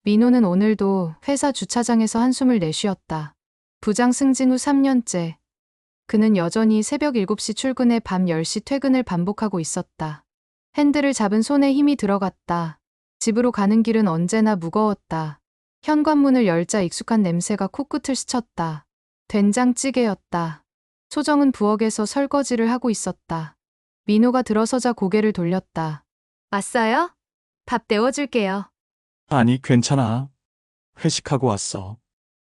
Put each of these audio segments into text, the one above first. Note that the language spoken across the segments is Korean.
민호는 오늘도 회사 주차장에서 한숨을 내쉬었다. 부장 승진 후 3년째. 그는 여전히 새벽 7시 출근에 밤 10시 퇴근을 반복하고 있었다. 핸들을 잡은 손에 힘이 들어갔다. 집으로 가는 길은 언제나 무거웠다. 현관문을 열자 익숙한 냄새가 코끝을 스쳤다. 된장찌개였다. 소정은 부엌에서 설거지를 하고 있었다. 민호가 들어서자 고개를 돌렸다. 왔어요? 밥 데워줄게요. 아니, 괜찮아. 회식하고 왔어.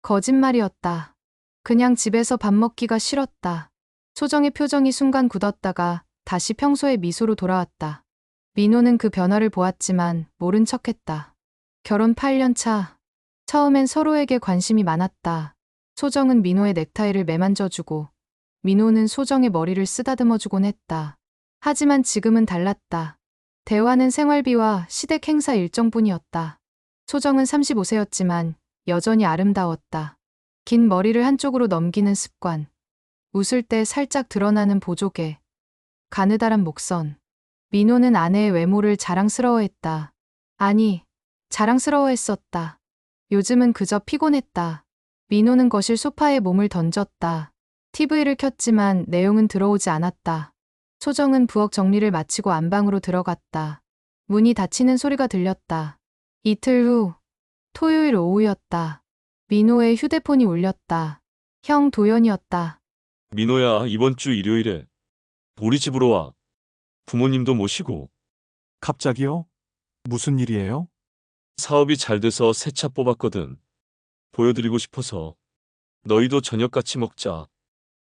거짓말이었다. 그냥 집에서 밥 먹기가 싫었다. 소정의 표정이 순간 굳었다가 다시 평소의 미소로 돌아왔다. 민호는 그 변화를 보았지만 모른 척했다. 결혼 8년 차. 처음엔 서로에게 관심이 많았다. 소정은 민호의 넥타이를 매만져주고 민호는 소정의 머리를 쓰다듬어주곤 했다. 하지만 지금은 달랐다. 대화는 생활비와 시댁 행사 일정뿐이었다. 소정은 35세였지만 여전히 아름다웠다. 긴 머리를 한쪽으로 넘기는 습관. 웃을 때 살짝 드러나는 보조개. 가느다란 목선. 민호는 아내의 외모를 자랑스러워했다. 아니, 자랑스러워했었다. 요즘은 그저 피곤했다. 민호는 거실 소파에 몸을 던졌다. TV를 켰지만 내용은 들어오지 않았다. 소정은 부엌 정리를 마치고 안방으로 들어갔다. 문이 닫히는 소리가 들렸다. 이틀 후, 토요일 오후였다. 민호의 휴대폰이 울렸다. 형 도연이었다. 민호야, 이번 주 일요일에 우리 집으로 와. 부모님도 모시고. 갑자기요? 무슨 일이에요? 사업이 잘 돼서 새 차 뽑았거든. 보여드리고 싶어서. 너희도 저녁 같이 먹자.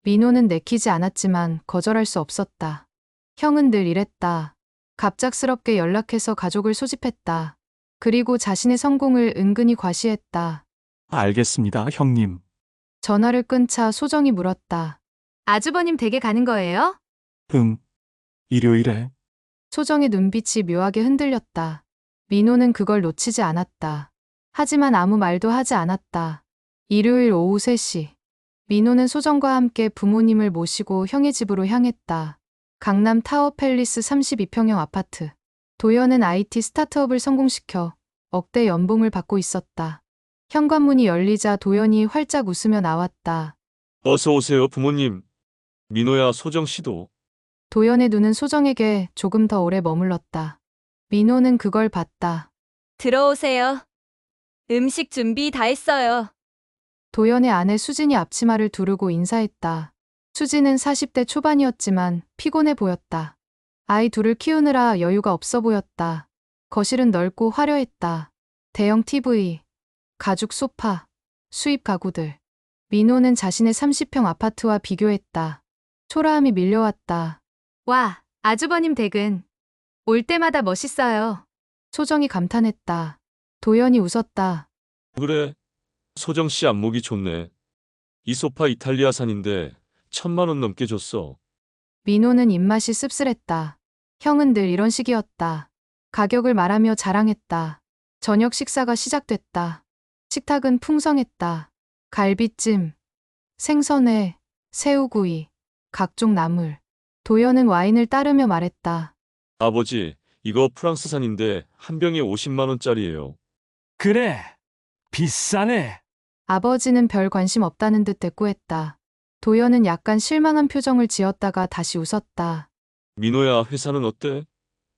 민호는 내키지 않았지만 거절할 수 없었다. 형은 늘 이랬다. 갑작스럽게 연락해서 가족을 소집했다. 그리고 자신의 성공을 은근히 과시했다. 알겠습니다, 형님. 전화를 끊자 소정이 물었다. 아주버님 댁에 가는 거예요? 응. 일요일에. 소정의 눈빛이 묘하게 흔들렸다. 민호는 그걸 놓치지 않았다. 하지만 아무 말도 하지 않았다. 일요일 오후 3시. 민호는 소정과 함께 부모님을 모시고 형의 집으로 향했다. 강남 타워 팰리스 32평형 아파트. 도연은 IT 스타트업을 성공시켜 억대 연봉을 받고 있었다. 현관문이 열리자 도연이 활짝 웃으며 나왔다. 어서 오세요, 부모님. 민호야, 소정 씨도. 도연의 눈은 소정에게 조금 더 오래 머물렀다. 민호는 그걸 봤다. 들어오세요. 음식 준비 다 했어요. 도연의 아내 수진이 앞치마를 두르고 인사했다. 수진은 40대 초반이었지만 피곤해 보였다. 아이 둘을 키우느라 여유가 없어 보였다. 거실은 넓고 화려했다. 대형 TV, 가죽 소파, 수입 가구들. 민호는 자신의 30평 아파트와 비교했다. 초라함이 밀려왔다. 와, 아주버님 댁은 올 때마다 멋있어요. 소정이 감탄했다. 도연이 웃었다. 그래, 소정 씨 안목이 좋네. 이 소파 이탈리아산인데 1,000만 원 넘게 줬어. 민호는 입맛이 씁쓸했다. 형은 늘 이런 식이었다. 가격을 말하며 자랑했다. 저녁 식사가 시작됐다. 식탁은 풍성했다. 갈비찜, 생선회, 새우구이, 각종 나물. 도연은 와인을 따르며 말했다. 아버지, 이거 프랑스산인데 한 병에 50만 원짜리예요. 그래, 비싸네. 아버지는 별 관심 없다는 듯 대꾸했다. 도연은 약간 실망한 표정을 지었다가 다시 웃었다. 민호야, 회사는 어때?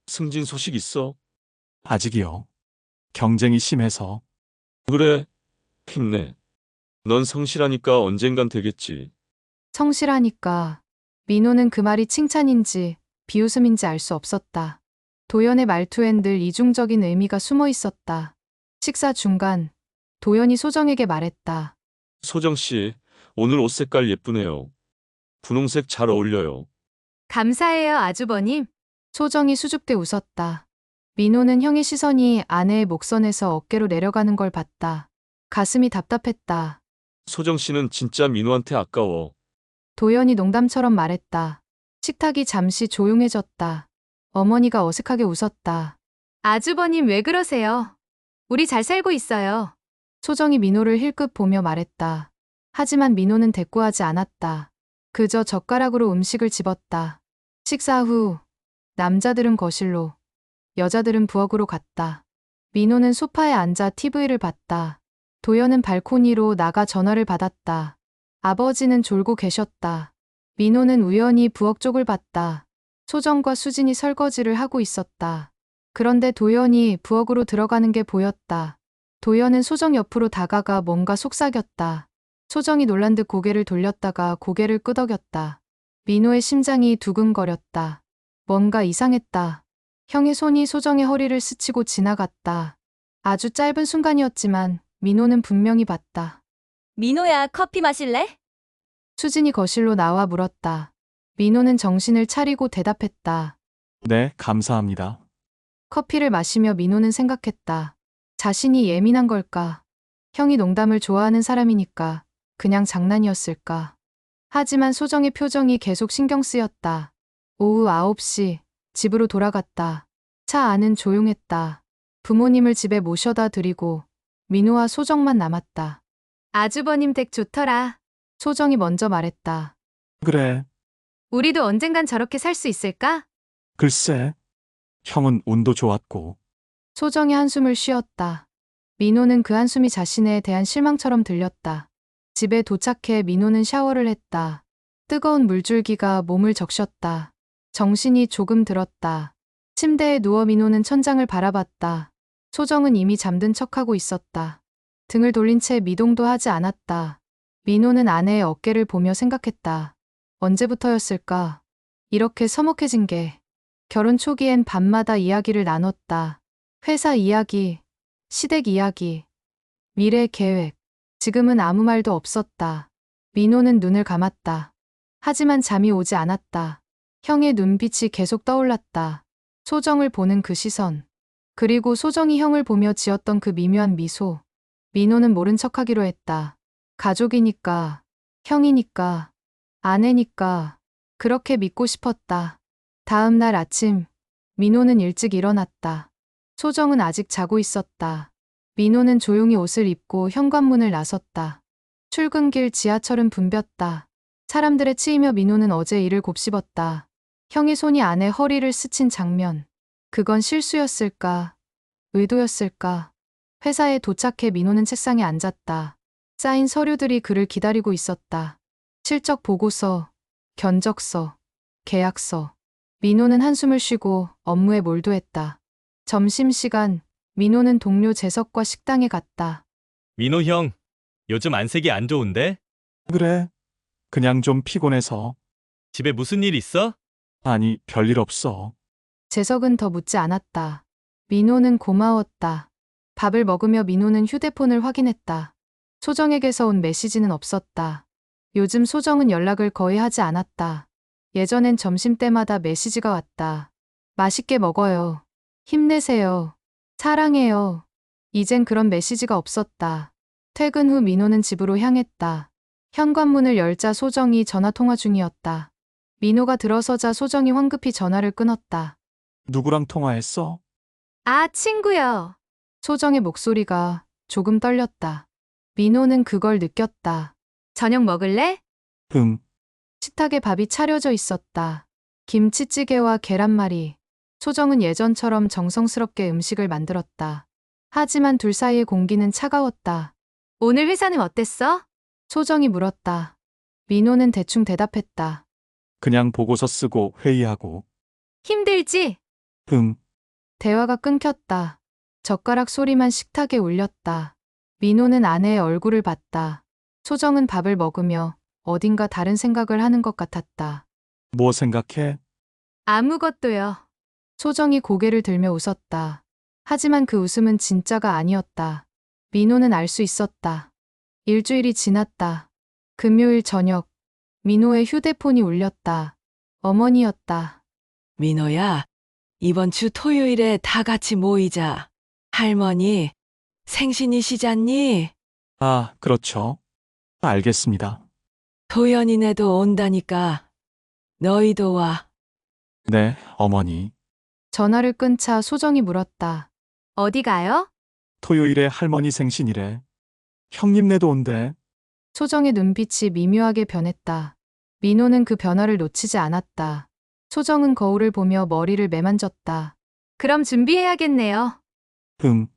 승진 소식 있어? 아직이요. 경쟁이 심해서. 그래, 힘내. 넌 성실하니까 언젠간 되겠지. 성실하니까. 민호는 그 말이 칭찬인지 비웃음인지 알 수 없었다. 도연의 말투엔 늘 이중적인 의미가 숨어 있었다. 식사 중간, 도연이 소정에게 말했다. 소정 씨, 오늘 옷 색깔 예쁘네요. 분홍색 잘 어울려요. 감사해요, 아주버님. 소정이 수줍게 웃었다. 민호는 형의 시선이 아내의 목선에서 어깨로 내려가는 걸 봤다. 가슴이 답답했다. 소정 씨는 진짜 민호한테 아까워. 도연이 농담처럼 말했다. 식탁이 잠시 조용해졌다. 어머니가 어색하게 웃었다. 아주버님 왜 그러세요? 우리 잘 살고 있어요. 소정이 민호를 힐끗 보며 말했다. 하지만 민호는 대꾸하지 않았다. 그저 젓가락으로 음식을 집었다. 식사 후 남자들은 거실로, 여자들은 부엌으로 갔다. 민호는 소파에 앉아 TV를 봤다. 도연은 발코니로 나가 전화를 받았다. 아버지는 졸고 계셨다. 민호는 우연히 부엌 쪽을 봤다. 소정과 수진이 설거지를 하고 있었다. 그런데 도연이 부엌으로 들어가는 게 보였다. 도연은 소정 옆으로 다가가 뭔가 속삭였다. 소정이 놀란 듯 고개를 돌렸다가 고개를 끄덕였다. 민호의 심장이 두근거렸다. 뭔가 이상했다. 형의 손이 소정의 허리를 스치고 지나갔다. 아주 짧은 순간이었지만 민호는 분명히 봤다. 민호야, 커피 마실래? 수진이 거실로 나와 물었다. 민호는 정신을 차리고 대답했다. 네, 감사합니다. 커피를 마시며 민호는 생각했다. 자신이 예민한 걸까? 형이 농담을 좋아하는 사람이니까 그냥 장난이었을까? 하지만 소정의 표정이 계속 신경 쓰였다. 오후 9시 집으로 돌아갔다. 차 안은 조용했다. 부모님을 집에 모셔다 드리고 민호와 소정만 남았다. 아주버님 댁 좋더라. 소정이 먼저 말했다. 그래, 우리도 언젠간 저렇게 살 수 있을까? 글쎄. 형은 운도 좋았고. 소정이 한숨을 쉬었다. 민호는 그 한숨이 자신에 대한 실망처럼 들렸다. 집에 도착해 민호는 샤워를 했다. 뜨거운 물줄기가 몸을 적셨다. 정신이 조금 들었다. 침대에 누워 민호는 천장을 바라봤다. 소정은 이미 잠든 척하고 있었다. 등을 돌린 채 미동도 하지 않았다. 민호는 아내의 어깨를 보며 생각했다. 언제부터였을까? 이렇게 서먹해진 게. 결혼 초기엔 밤마다 이야기를 나눴다. 회사 이야기, 시댁 이야기, 미래 계획. 지금은 아무 말도 없었다. 민호는 눈을 감았다. 하지만 잠이 오지 않았다. 형의 눈빛이 계속 떠올랐다. 소정을 보는 그 시선. 그리고 소정이 형을 보며 지었던 그 미묘한 미소. 민호는 모른 척하기로 했다. 가족이니까, 형이니까, 아내니까, 그렇게 믿고 싶었다. 다음 날 아침, 민호는 일찍 일어났다. 소정은 아직 자고 있었다. 민호는 조용히 옷을 입고 현관문을 나섰다. 출근길 지하철은 붐볐다. 사람들에 치이며 민호는 어제 일을 곱씹었다. 형의 손이 아내 허리를 스친 장면. 그건 실수였을까? 의도였을까? 회사에 도착해 민호는 책상에 앉았다. 쌓인 서류들이 그를 기다리고 있었다. 실적 보고서, 견적서, 계약서. 민호는 한숨을 쉬고 업무에 몰두했다. 점심시간, 민호는 동료 재석과 식당에 갔다. 민호 형, 요즘 안색이 안 좋은데? 그래, 그냥 좀 피곤해서. 집에 무슨 일 있어? 아니, 별일 없어. 재석은 더 묻지 않았다. 민호는 고마웠다. 밥을 먹으며 민호는 휴대폰을 확인했다. 소정에게서 온 메시지는 없었다. 요즘 소정은 연락을 거의 하지 않았다. 예전엔 점심때마다 메시지가 왔다. 맛있게 먹어요. 힘내세요. 사랑해요. 이젠 그런 메시지가 없었다. 퇴근 후 민호는 집으로 향했다. 현관문을 열자 소정이 전화통화 중이었다. 민호가 들어서자 소정이 황급히 전화를 끊었다. 누구랑 통화했어? 아, 친구요. 소정의 목소리가 조금 떨렸다. 민호는 그걸 느꼈다. 저녁 먹을래? 응, 식탁에 밥이 차려져 있었다. 김치찌개와 계란말이. 소정은 예전처럼 정성스럽게 음식을 만들었다. 하지만 둘 사이의 공기는 차가웠다. 오늘 회사는 어땠어? 소정이 물었다. 민호는 대충 대답했다. 그냥 보고서 쓰고 회의하고. 힘들지? 응, 대화가 끊겼다. 젓가락 소리만 식탁에 울렸다. 민호는 아내의 얼굴을 봤다. 소정은 밥을 먹으며 어딘가 다른 생각을 하는 것 같았다. 뭐 생각해? 아무것도요. 소정이 고개를 들며 웃었다. 하지만 그 웃음은 진짜가 아니었다. 민호는 알 수 있었다. 일주일이 지났다. 금요일 저녁, 민호의 휴대폰이 울렸다. 어머니였다. 민호야, 이번 주 토요일에 다 같이 모이자. 할머니, 생신이시잖니? 아, 그렇죠. 알겠습니다. 도연이네도 온다니까. 너희도 와. 네, 어머니. 전화를 끊자 소정이 물었다. 어디 가요? 토요일에 할머니 생신이래. 형님네도 온대. 소정의 눈빛이 미묘하게 변했다. 민호는 그 변화를 놓치지 않았다. 소정은 거울을 보며 머리를 매만졌다. 그럼 준비해야겠네요. 응,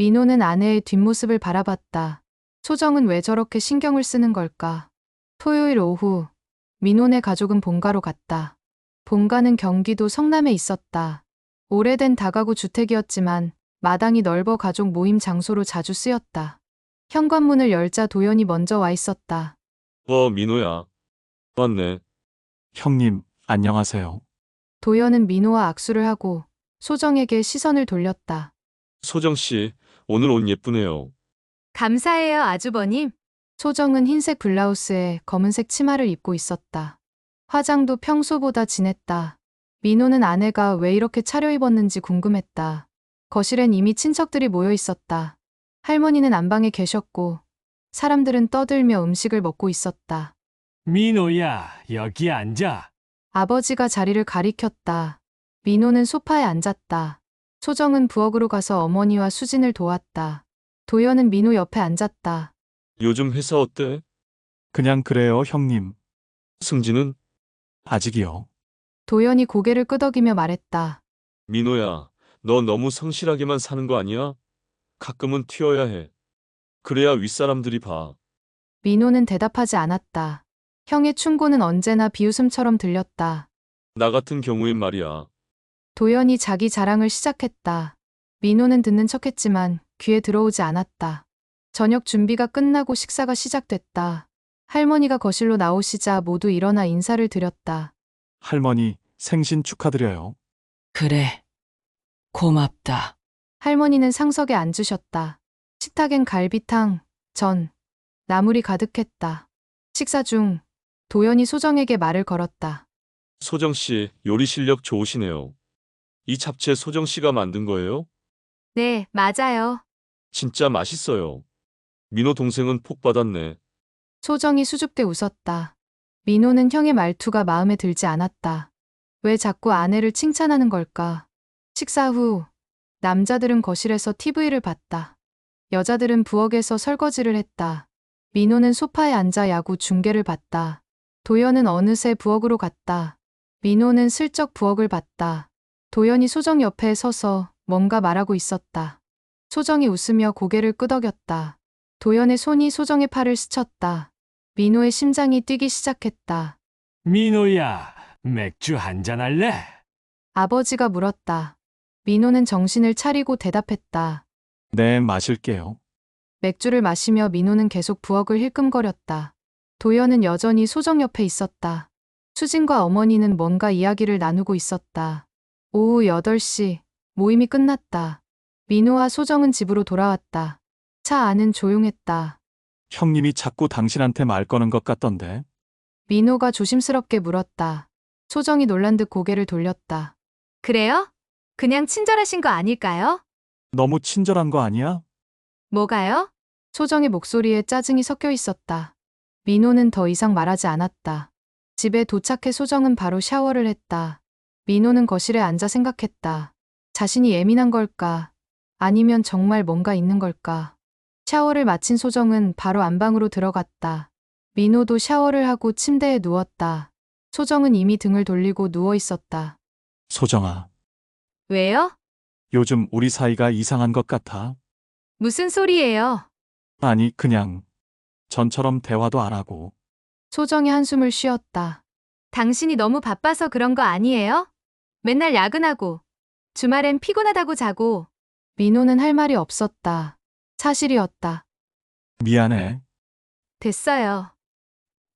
민호는 아내의 뒷모습을 바라봤다. 소정은 왜 저렇게 신경을 쓰는 걸까? 토요일 오후, 민호네 가족은 본가로 갔다. 본가는 경기도 성남에 있었다. 오래된 다가구 주택이었지만 마당이 넓어 가족 모임 장소로 자주 쓰였다. 현관문을 열자 도연이 먼저 와 있었다. 민호야. 왔네. 형님, 안녕하세요. 도연은 민호와 악수를 하고 소정에게 시선을 돌렸다. 소정 씨, 오늘 옷 예쁘네요. 감사해요, 아주버님. 소정은 흰색 블라우스에 검은색 치마를 입고 있었다. 화장도 평소보다 진했다. 민호는 아내가 왜 이렇게 차려입었는지 궁금했다. 거실엔 이미 친척들이 모여 있었다. 할머니는 안방에 계셨고 사람들은 떠들며 음식을 먹고 있었다. 민호야, 여기 앉아. 아버지가 자리를 가리켰다. 민호는 소파에 앉았다. 소정은 부엌으로 가서 어머니와 수진을 도왔다. 도연은 민호 옆에 앉았다. 요즘 회사 어때? 그냥 그래요, 형님. 승진은? 아직이요. 도연이 고개를 끄덕이며 말했다. 민호야, 너 너무 성실하게만 사는 거 아니야? 가끔은 튀어야 해. 그래야 윗사람들이 봐. 민호는 대답하지 않았다. 형의 충고는 언제나 비웃음처럼 들렸다. 나 같은 경우엔 말이야. 도연이 자기 자랑을 시작했다. 민호는 듣는 척했지만 귀에 들어오지 않았다. 저녁 준비가 끝나고 식사가 시작됐다. 할머니가 거실로 나오시자 모두 일어나 인사를 드렸다. 할머니, 생신 축하드려요. 그래. 고맙다. 할머니는 상석에 앉으셨다. 식탁엔 갈비탕, 전, 나물이 가득했다. 식사 중 도연이 소정에게 말을 걸었다. 소정 씨, 요리 실력 좋으시네요. 이 잡채 소정 씨가 만든 거예요? 네, 맞아요. 진짜 맛있어요. 민호 동생은 복 받았네. 소정이 수줍게 웃었다. 민호는 형의 말투가 마음에 들지 않았다. 왜 자꾸 아내를 칭찬하는 걸까? 식사 후 남자들은 거실에서 TV를 봤다. 여자들은 부엌에서 설거지를 했다. 민호는 소파에 앉아 야구 중계를 봤다. 도연은 어느새 부엌으로 갔다. 민호는 슬쩍 부엌을 봤다. 도연이 소정 옆에 서서 뭔가 말하고 있었다. 소정이 웃으며 고개를 끄덕였다. 도연의 손이 소정의 팔을 스쳤다. 민호의 심장이 뛰기 시작했다. 민호야, 맥주 한잔 할래? 아버지가 물었다. 민호는 정신을 차리고 대답했다. 네, 마실게요. 맥주를 마시며 민호는 계속 부엌을 힐끔거렸다. 도연은 여전히 소정 옆에 있었다. 수진과 어머니는 뭔가 이야기를 나누고 있었다. 오후 8시, 모임이 끝났다. 민호와 소정은 집으로 돌아왔다. 차 안은 조용했다. 형님이 자꾸 당신한테 말 거는 것 같던데. 민호가 조심스럽게 물었다. 소정이 놀란 듯 고개를 돌렸다. 그래요? 그냥 친절하신 거 아닐까요? 너무 친절한 거 아니야? 뭐가요? 소정의 목소리에 짜증이 섞여 있었다. 민호는 더 이상 말하지 않았다. 집에 도착해 소정은 바로 샤워를 했다. 민호는 거실에 앉아 생각했다. 자신이 예민한 걸까? 아니면 정말 뭔가 있는 걸까? 샤워를 마친 소정은 바로 안방으로 들어갔다. 민호도 샤워를 하고 침대에 누웠다. 소정은 이미 등을 돌리고 누워 있었다. 소정아, 왜요? 요즘 우리 사이가 이상한 것 같아. 무슨 소리예요? 아니, 그냥 전처럼 대화도 안 하고. 소정이 한숨을 쉬었다. 당신이 너무 바빠서 그런 거 아니에요? 맨날 야근하고, 주말엔 피곤하다고 자고. 민호는 할 말이 없었다. 사실이었다. 미안해. 됐어요.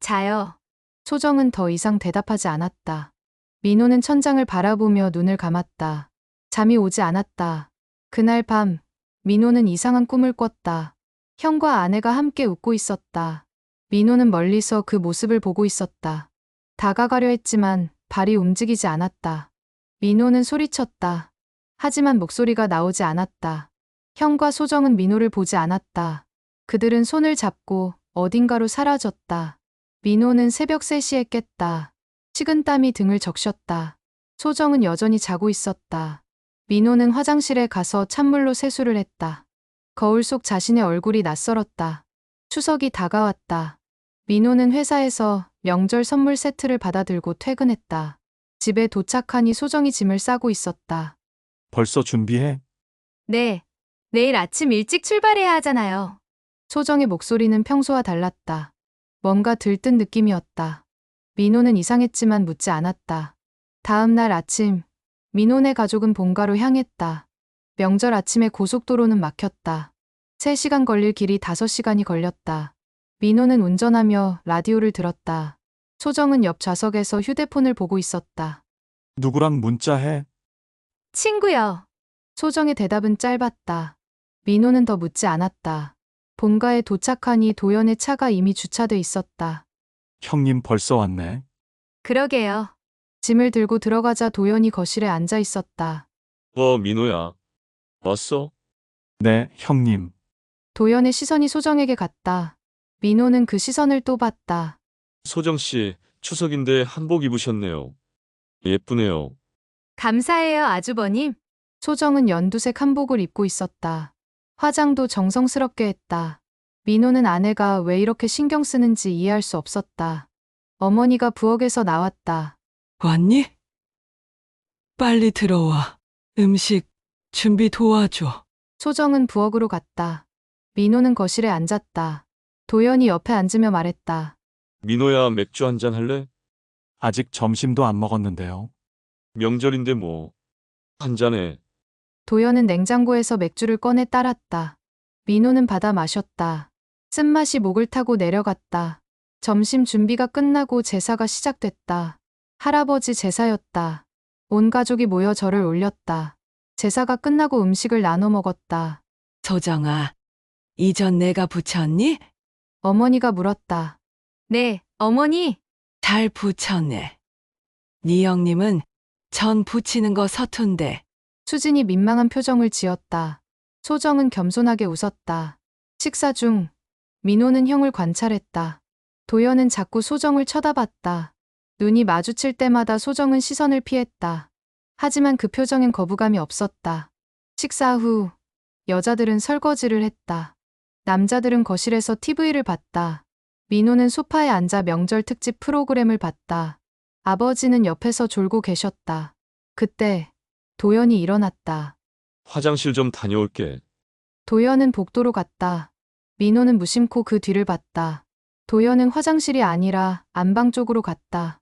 자요. 소정은 더 이상 대답하지 않았다. 민호는 천장을 바라보며 눈을 감았다. 잠이 오지 않았다. 그날 밤, 민호는 이상한 꿈을 꿨다. 형과 아내가 함께 웃고 있었다. 민호는 멀리서 그 모습을 보고 있었다. 다가가려 했지만 발이 움직이지 않았다. 민호는 소리쳤다. 하지만 목소리가 나오지 않았다. 형과 소정은 민호를 보지 않았다. 그들은 손을 잡고 어딘가로 사라졌다. 민호는 새벽 3시에 깼다. 식은땀이 등을 적셨다. 소정은 여전히 자고 있었다. 민호는 화장실에 가서 찬물로 세수를 했다. 거울 속 자신의 얼굴이 낯설었다. 추석이 다가왔다. 민호는 회사에서 명절 선물 세트를 받아들고 퇴근했다. 집에 도착하니 소정이 짐을 싸고 있었다. 벌써 준비해? 네, 내일 아침 일찍 출발해야 하잖아요. 소정의 목소리는 평소와 달랐다. 뭔가 들뜬 느낌이었다. 민호는 이상했지만 묻지 않았다. 다음 날 아침, 민호네 가족은 본가로 향했다. 명절 아침에 고속도로는 막혔다. 3시간 걸릴 길이 5시간이 걸렸다. 민호는 운전하며 라디오를 들었다. 소정은 옆 좌석에서 휴대폰을 보고 있었다. 누구랑 문자해? 친구요. 소정의 대답은 짧았다. 민호는 더 묻지 않았다. 본가에 도착하니 도연의 차가 이미 주차돼 있었다. 형님 벌써 왔네. 그러게요. 짐을 들고 들어가자 도연이 거실에 앉아 있었다. 민호야. 왔어? 네, 형님. 도연의 시선이 소정에게 갔다. 민호는 그 시선을 또 봤다. 소정 씨, 추석인데 한복 입으셨네요. 예쁘네요. 감사해요, 아주버님. 소정은 연두색 한복을 입고 있었다. 화장도 정성스럽게 했다. 민호는 아내가 왜 이렇게 신경 쓰는지 이해할 수 없었다. 어머니가 부엌에서 나왔다. 왔니? 빨리 들어와. 음식 준비 도와줘. 소정은 부엌으로 갔다. 민호는 거실에 앉았다. 도연이 옆에 앉으며 말했다. 민호야, 맥주 한잔 할래? 아직 점심도 안 먹었는데요. 명절인데 뭐. 한잔해. 도연은 냉장고에서 맥주를 꺼내 따랐다. 민호는 받아 마셨다. 쓴맛이 목을 타고 내려갔다. 점심 준비가 끝나고 제사가 시작됐다. 할아버지 제사였다. 온 가족이 모여 절을 올렸다. 제사가 끝나고 음식을 나눠 먹었다. 소정아, 이전 내가 부쳤니? 어머니가 물었다. 네, 어머니. 잘 부쳤네. 네 형님은 전 부치는 거 서툰데. 수진이 민망한 표정을 지었다. 소정은 겸손하게 웃었다. 식사 중 민호는 형을 관찰했다. 도연은 자꾸 소정을 쳐다봤다. 눈이 마주칠 때마다 소정은 시선을 피했다. 하지만 그 표정엔 거부감이 없었다. 식사 후 여자들은 설거지를 했다. 남자들은 거실에서 TV를 봤다. 민호는 소파에 앉아 명절 특집 프로그램을 봤다. 아버지는 옆에서 졸고 계셨다. 그때 도연이 일어났다. 화장실 좀 다녀올게. 도연은 복도로 갔다. 민호는 무심코 그 뒤를 봤다. 도연은 화장실이 아니라 안방 쪽으로 갔다.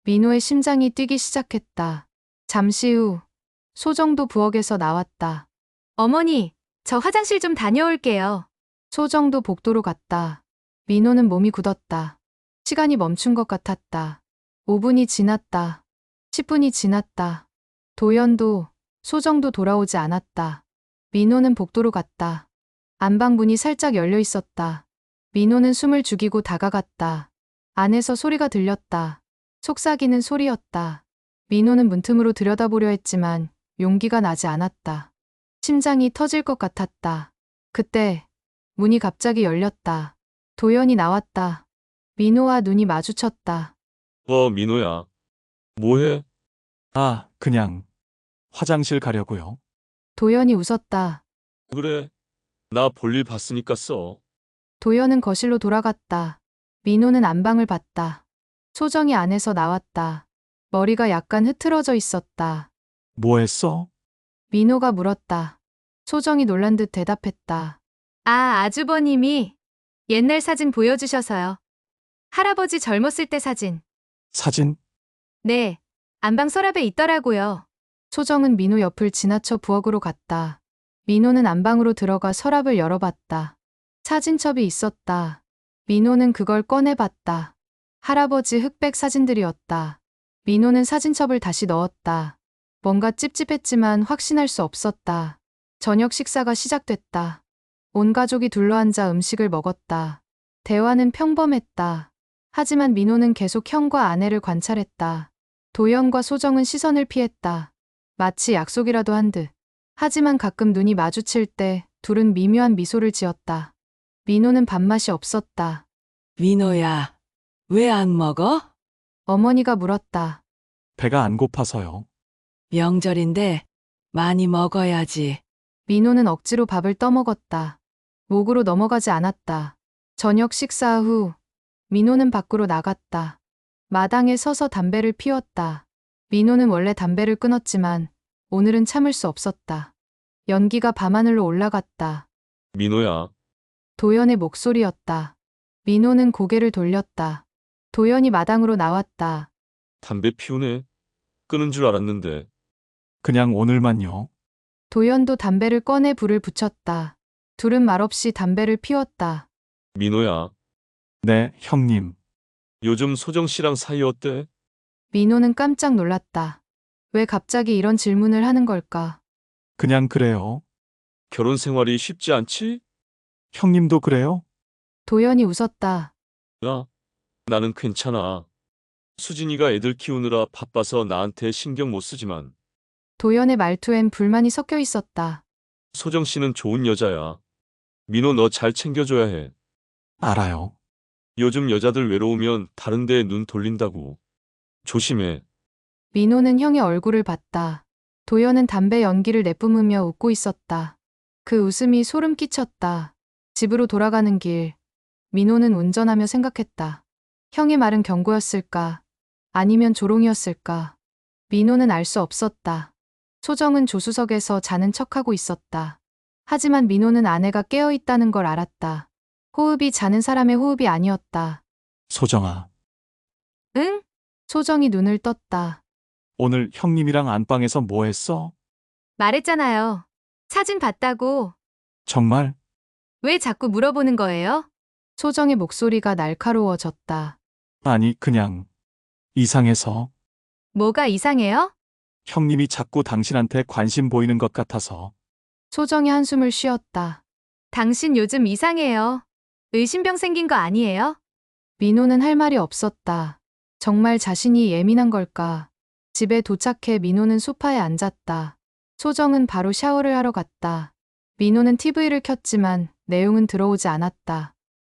민호의 심장이 뛰기 시작했다. 잠시 후 소정도 부엌에서 나왔다. 어머니, 저 화장실 좀 다녀올게요. 소정도 복도로 갔다. 민호는 몸이 굳었다. 시간이 멈춘 것 같았다. 5분이 지났다. 10분이 지났다. 도연도 소정도 돌아오지 않았다. 민호는 복도로 갔다. 안방 문이 살짝 열려 있었다. 민호는 숨을 죽이고 다가갔다. 안에서 소리가 들렸다. 속삭이는 소리였다. 민호는 문틈으로 들여다보려 했지만 용기가 나지 않았다. 심장이 터질 것 같았다. 그때 문이 갑자기 열렸다. 도연이 나왔다. 민호와 눈이 마주쳤다. 민호야. 뭐해? 아, 그냥 화장실 가려고요. 도연이 웃었다. 그래. 나 볼일 봤으니까 써. 도연은 거실로 돌아갔다. 민호는 안방을 봤다. 소정이 안에서 나왔다. 머리가 약간 흐트러져 있었다. 뭐 했어? 민호가 물었다. 소정이 놀란 듯 대답했다. 아, 아주버님이 옛날 사진 보여주셔서요. 할아버지 젊었을 때 사진. 사진? 네, 안방 서랍에 있더라고요. 소정은 민호 옆을 지나쳐 부엌으로 갔다. 민호는 안방으로 들어가 서랍을 열어봤다. 사진첩이 있었다. 민호는 그걸 꺼내봤다. 할아버지 흑백 사진들이었다. 민호는 사진첩을 다시 넣었다. 뭔가 찝찝했지만 확신할 수 없었다. 저녁 식사가 시작됐다. 온 가족이 둘러앉아 음식을 먹었다. 대화는 평범했다. 하지만 민호는 계속 형과 아내를 관찰했다. 도연과 소정은 시선을 피했다. 마치 약속이라도 한 듯. 하지만 가끔 눈이 마주칠 때 둘은 미묘한 미소를 지었다. 민호는 밥맛이 없었다. 민호야, 왜 안 먹어? 어머니가 물었다. 배가 안 고파서요. 명절인데 많이 먹어야지. 민호는 억지로 밥을 떠먹었다. 목으로 넘어가지 않았다. 저녁 식사 후 민호는 밖으로 나갔다. 마당에 서서 담배를 피웠다. 민호는 원래 담배를 끊었지만 오늘은 참을 수 없었다. 연기가 밤하늘로 올라갔다. 민호야, 도연의 목소리였다. 민호는 고개를 돌렸다. 도연이 마당으로 나왔다. 담배 피우네. 끊은 줄 알았는데. 그냥 오늘만요. 도연도 담배를 꺼내 불을 붙였다. 둘은 말없이 담배를 피웠다. 민호야, 네, 형님. 요즘 소정 씨랑 사이 어때? 민호는 깜짝 놀랐다. 왜 갑자기 이런 질문을 하는 걸까? 그냥 그래요. 결혼 생활이 쉽지 않지? 형님도 그래요? 도연이 웃었다. 나는 괜찮아. 수진이가 애들 키우느라 바빠서 나한테 신경 못 쓰지만 도연의 말투엔 불만이 섞여 있었다. 소정 씨는 좋은 여자야. 민호 너 잘 챙겨줘야 해. 알아요. 요즘 여자들 외로우면 다른 데에 눈 돌린다고. 조심해. 민호는 형의 얼굴을 봤다. 도연은 담배 연기를 내뿜으며 웃고 있었다. 그 웃음이 소름 끼쳤다. 집으로 돌아가는 길. 민호는 운전하며 생각했다. 형의 말은 경고였을까? 아니면 조롱이었을까? 민호는 알 수 없었다. 소정은 조수석에서 자는 척하고 있었다. 하지만 민호는 아내가 깨어 있다는 걸 알았다. 호흡이 자는 사람의 호흡이 아니었다. 소정아, 응? 소정이 눈을 떴다. 오늘 형님이랑 안방에서 뭐 했어? 말했잖아요. 사진 봤다고. 정말? 왜 자꾸 물어보는 거예요? 소정의 목소리가 날카로워졌다. 아니, 그냥 이상해서. 뭐가 이상해요? 형님이 자꾸 당신한테 관심 보이는 것 같아서. 소정이 한숨을 쉬었다. 당신 요즘 이상해요. 의심병 생긴 거 아니에요? 민호는 할 말이 없었다. 정말 자신이 예민한 걸까? 집에 도착해 민호는 소파에 앉았다. 소정은 바로 샤워를 하러 갔다. 민호는 TV를 켰지만 내용은 들어오지 않았다.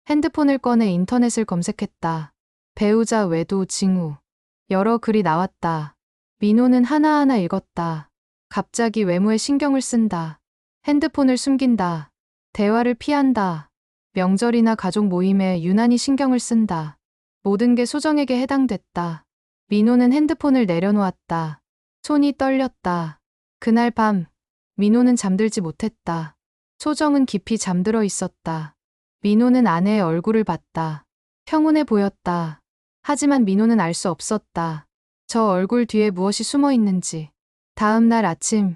핸드폰을 꺼내 인터넷을 검색했다. 배우자 외도 징후. 여러 글이 나왔다. 민호는 하나하나 읽었다. 갑자기 외모에 신경을 쓴다. 핸드폰을 숨긴다. 대화를 피한다. 명절이나 가족 모임에 유난히 신경을 쓴다. 모든 게 소정에게 해당됐다. 민호는 핸드폰을 내려놓았다. 손이 떨렸다. 그날 밤, 민호는 잠들지 못했다. 소정은 깊이 잠들어 있었다. 민호는 아내의 얼굴을 봤다. 평온해 보였다. 하지만 민호는 알 수 없었다. 저 얼굴 뒤에 무엇이 숨어 있는지. 다음 날 아침,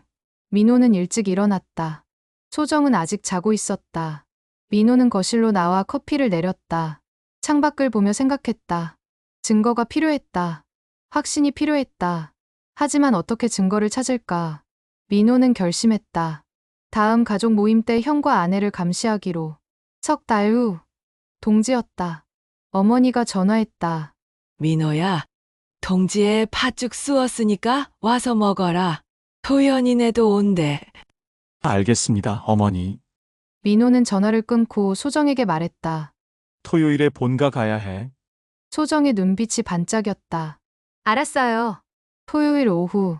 민호는 일찍 일어났다. 소정은 아직 자고 있었다. 민호는 거실로 나와 커피를 내렸다. 창밖을 보며 생각했다. 증거가 필요했다. 확신이 필요했다. 하지만 어떻게 증거를 찾을까? 민호는 결심했다. 다음 가족 모임 때 형과 아내를 감시하기로. 석 달 후, 동지였다. 어머니가 전화했다. 민호야, 동지에 팥죽 쑤었으니까 와서 먹어라. 도연이네도 온대. 알겠습니다, 어머니. 민호는 전화를 끊고 소정에게 말했다. 토요일에 본가 가야 해. 소정의 눈빛이 반짝였다. 알았어요. 토요일 오후,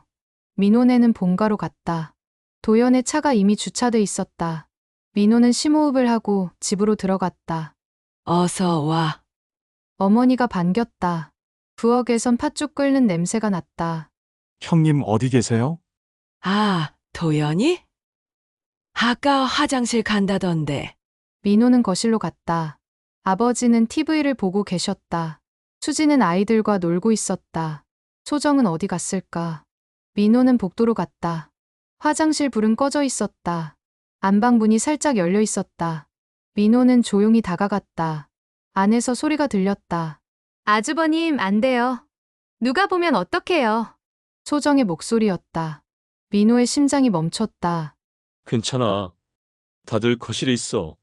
민호네는 본가로 갔다. 도연의 차가 이미 주차돼 있었다. 민호는 심호흡을 하고 집으로 들어갔다. 어서 와. 어머니가 반겼다. 부엌에선 팥죽 끓는 냄새가 났다. 형님 어디 계세요? 아, 도연이? 아까 화장실 간다던데. 민호는 거실로 갔다. 아버지는 TV를 보고 계셨다. 수지는 아이들과 놀고 있었다. 소정은 어디 갔을까? 민호는 복도로 갔다. 화장실 불은 꺼져 있었다. 안방 문이 살짝 열려 있었다. 민호는 조용히 다가갔다. 안에서 소리가 들렸다. 아주버님, 안 돼요. 누가 보면 어떡해요. 소정의 목소리였다. 민호의 심장이 멈췄다. 괜찮아. 다들 거실에 있어.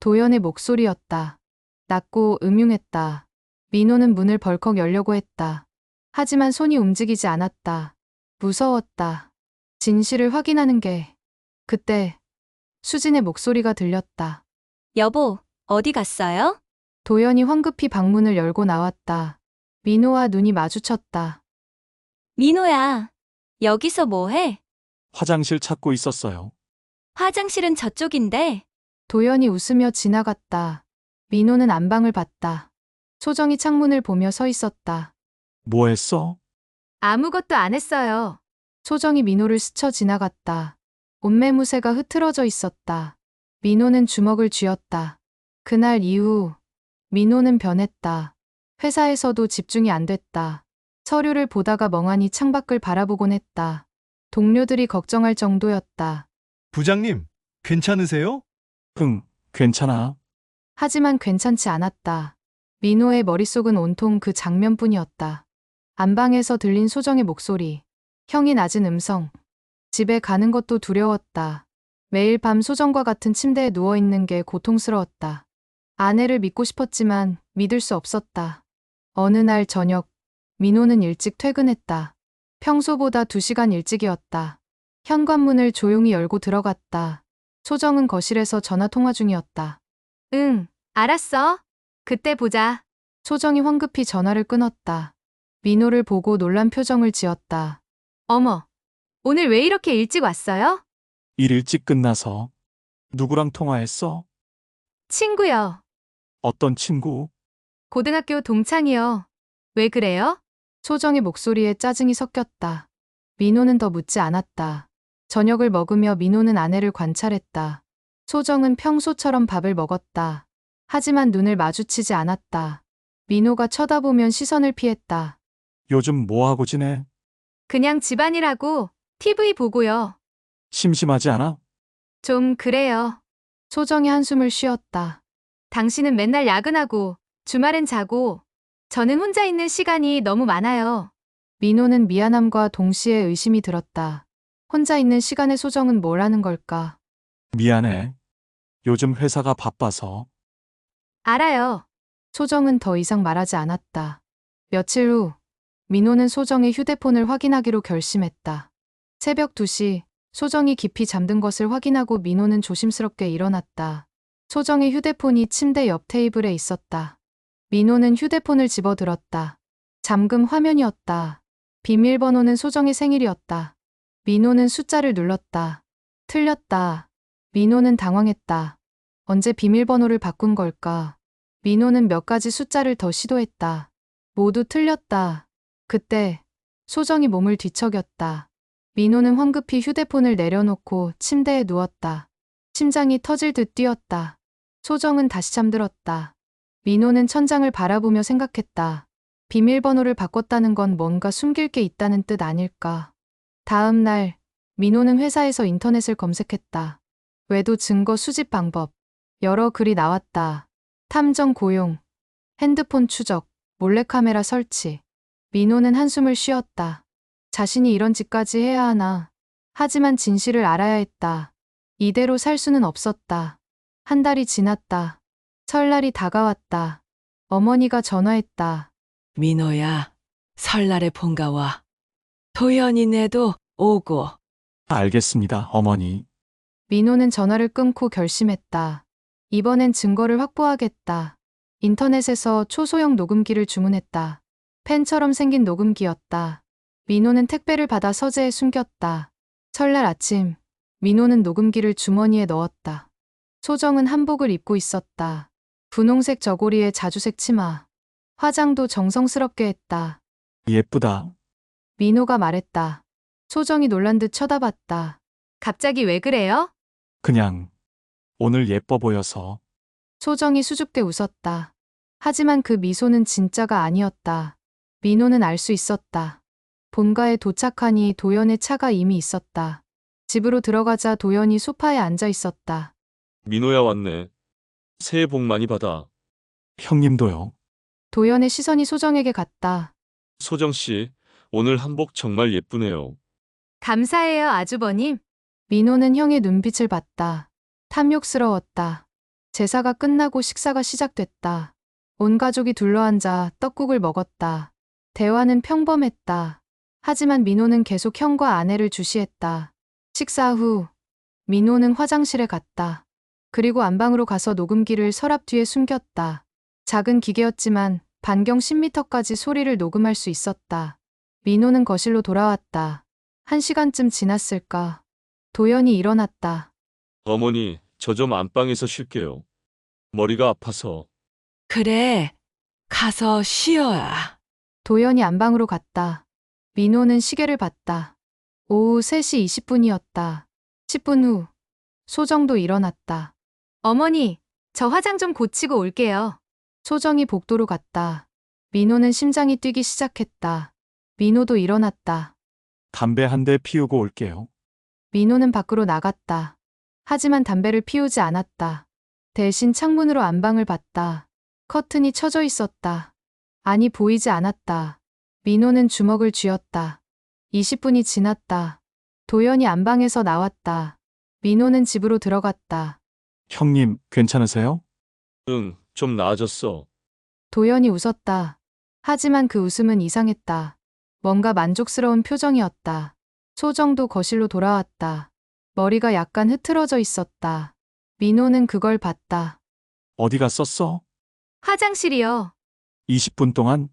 도연의 목소리였다. 낮고 음흉했다. 민호는 문을 벌컥 열려고 했다. 하지만 손이 움직이지 않았다. 무서웠다. 진실을 확인하는 게. 그때 수진의 목소리가 들렸다. 여보, 어디 갔어요? 도연이 황급히 방문을 열고 나왔다. 민호와 눈이 마주쳤다. 민호야, 여기서 뭐 해? 화장실 찾고 있었어요. 화장실은 저쪽인데. 도연이 웃으며 지나갔다. 민호는 안방을 봤다. 소정이 창문을 보며 서 있었다. 뭐 했어? 아무것도 안 했어요. 소정이 민호를 스쳐 지나갔다. 옷매무새가 흐트러져 있었다. 민호는 주먹을 쥐었다. 그날 이후 민호는 변했다. 회사에서도 집중이 안 됐다. 서류를 보다가 멍하니 창밖을 바라보곤 했다. 동료들이 걱정할 정도였다. 부장님, 괜찮으세요? 응, 괜찮아. 하지만 괜찮지 않았다. 민호의 머릿속은 온통 그 장면뿐이었다. 안방에서 들린 소정의 목소리, 형이 낮은 음성. 집에 가는 것도 두려웠다. 매일 밤 소정과 같은 침대에 누워있는 게 고통스러웠다. 아내를 믿고 싶었지만 믿을 수 없었다. 어느 날 저녁, 민호는 일찍 퇴근했다. 평소보다 2시간 일찍이었다. 현관문을 조용히 열고 들어갔다. 소정은 거실에서 전화 통화 중이었다. 응, 알았어. 그때 보자. 소정이 황급히 전화를 끊었다. 민호를 보고 놀란 표정을 지었다. 어머, 오늘 왜 이렇게 일찍 왔어요? 일 일찍 끝나서. 누구랑 통화했어? 친구요. 어떤 친구? 고등학교 동창이요. 왜 그래요? 소정의 목소리에 짜증이 섞였다. 민호는 더 묻지 않았다. 저녁을 먹으며 민호는 아내를 관찰했다. 소정은 평소처럼 밥을 먹었다. 하지만 눈을 마주치지 않았다. 민호가 쳐다보면 시선을 피했다. 요즘 뭐하고 지내? 그냥 집안일하고 TV 보고요. 심심하지 않아? 좀 그래요. 소정이 한숨을 쉬었다. 당신은 맨날 야근하고 주말엔 자고 저는 혼자 있는 시간이 너무 많아요. 민호는 미안함과 동시에 의심이 들었다. 혼자 있는 시간에 소정은 뭘 하는 걸까? 미안해. 요즘 회사가 바빠서. 알아요. 소정은 더 이상 말하지 않았다. 며칠 후, 민호는 소정의 휴대폰을 확인하기로 결심했다. 새벽 2시, 소정이 깊이 잠든 것을 확인하고 민호는 조심스럽게 일어났다. 소정의 휴대폰이 침대 옆 테이블에 있었다. 민호는 휴대폰을 집어들었다. 잠금 화면이었다. 비밀번호는 소정의 생일이었다. 민호는 숫자를 눌렀다. 틀렸다. 민호는 당황했다. 언제 비밀번호를 바꾼 걸까? 민호는 몇 가지 숫자를 더 시도했다. 모두 틀렸다. 그때 소정이 몸을 뒤척였다. 민호는 황급히 휴대폰을 내려놓고 침대에 누웠다. 심장이 터질 듯 뛰었다. 소정은 다시 잠들었다. 민호는 천장을 바라보며 생각했다. 비밀번호를 바꿨다는 건 뭔가 숨길 게 있다는 뜻 아닐까. 다음 날, 민호는 회사에서 인터넷을 검색했다. 외도 증거 수집 방법. 여러 글이 나왔다. 탐정 고용, 핸드폰 추적, 몰래카메라 설치. 민호는 한숨을 쉬었다. 자신이 이런 짓까지 해야 하나. 하지만 진실을 알아야 했다. 이대로 살 수는 없었다. 한 달이 지났다. 설날이 다가왔다. 어머니가 전화했다. 민호야, 설날에 본가와. 도연이네도 오고. 알겠습니다, 어머니. 민호는 전화를 끊고 결심했다. 이번엔 증거를 확보하겠다. 인터넷에서 초소형 녹음기를 주문했다. 펜처럼 생긴 녹음기였다. 민호는 택배를 받아 서재에 숨겼다. 설날 아침, 민호는 녹음기를 주머니에 넣었다. 소정은 한복을 입고 있었다. 분홍색 저고리에 자주색 치마. 화장도 정성스럽게 했다. 예쁘다. 민호가 말했다. 소정이 놀란 듯 쳐다봤다. 갑자기 왜 그래요? 그냥 오늘 예뻐 보여서. 소정이 수줍게 웃었다. 하지만 그 미소는 진짜가 아니었다. 민호는 알 수 있었다. 본가에 도착하니 도연의 차가 이미 있었다. 집으로 들어가자 도연이 소파에 앉아 있었다. 민호야 왔네. 새해 복 많이 받아. 형님도요. 도연의 시선이 소정에게 갔다. 소정 씨, 오늘 한복 정말 예쁘네요. 감사해요, 아주버님. 민호는 형의 눈빛을 봤다. 탐욕스러웠다. 제사가 끝나고 식사가 시작됐다. 온 가족이 둘러앉아 떡국을 먹었다. 대화는 평범했다. 하지만 민호는 계속 형과 아내를 주시했다. 식사 후, 민호는 화장실에 갔다. 그리고 안방으로 가서 녹음기를 서랍 뒤에 숨겼다. 작은 기계였지만 반경 10m까지 소리를 녹음할 수 있었다. 민호는 거실로 돌아왔다. 1시간쯤 지났을까. 도연이 일어났다. 어머니, 저 좀 안방에서 쉴게요. 머리가 아파서. 그래, 가서 쉬어라. 도연이 안방으로 갔다. 민호는 시계를 봤다. 오후 3시 20분이었다. 10분 후, 소정도 일어났다. 어머니, 저 화장 좀 고치고 올게요. 소정이 복도로 갔다. 민호는 심장이 뛰기 시작했다. 민호도 일어났다. 담배 한 대 피우고 올게요. 민호는 밖으로 나갔다. 하지만 담배를 피우지 않았다. 대신 창문으로 안방을 봤다. 커튼이 쳐져 있었다. 아니, 보이지 않았다. 민호는 주먹을 쥐었다. 20분이 지났다. 도연이 안방에서 나왔다. 민호는 집으로 들어갔다. 형님, 괜찮으세요? 응, 좀 나아졌어. 도연이 웃었다. 하지만 그 웃음은 이상했다. 뭔가 만족스러운 표정이었다. 소정도 거실로 돌아왔다. 머리가 약간 흐트러져 있었다. 민호는 그걸 봤다. 어디 갔었어? 화장실이요. 20분 동안?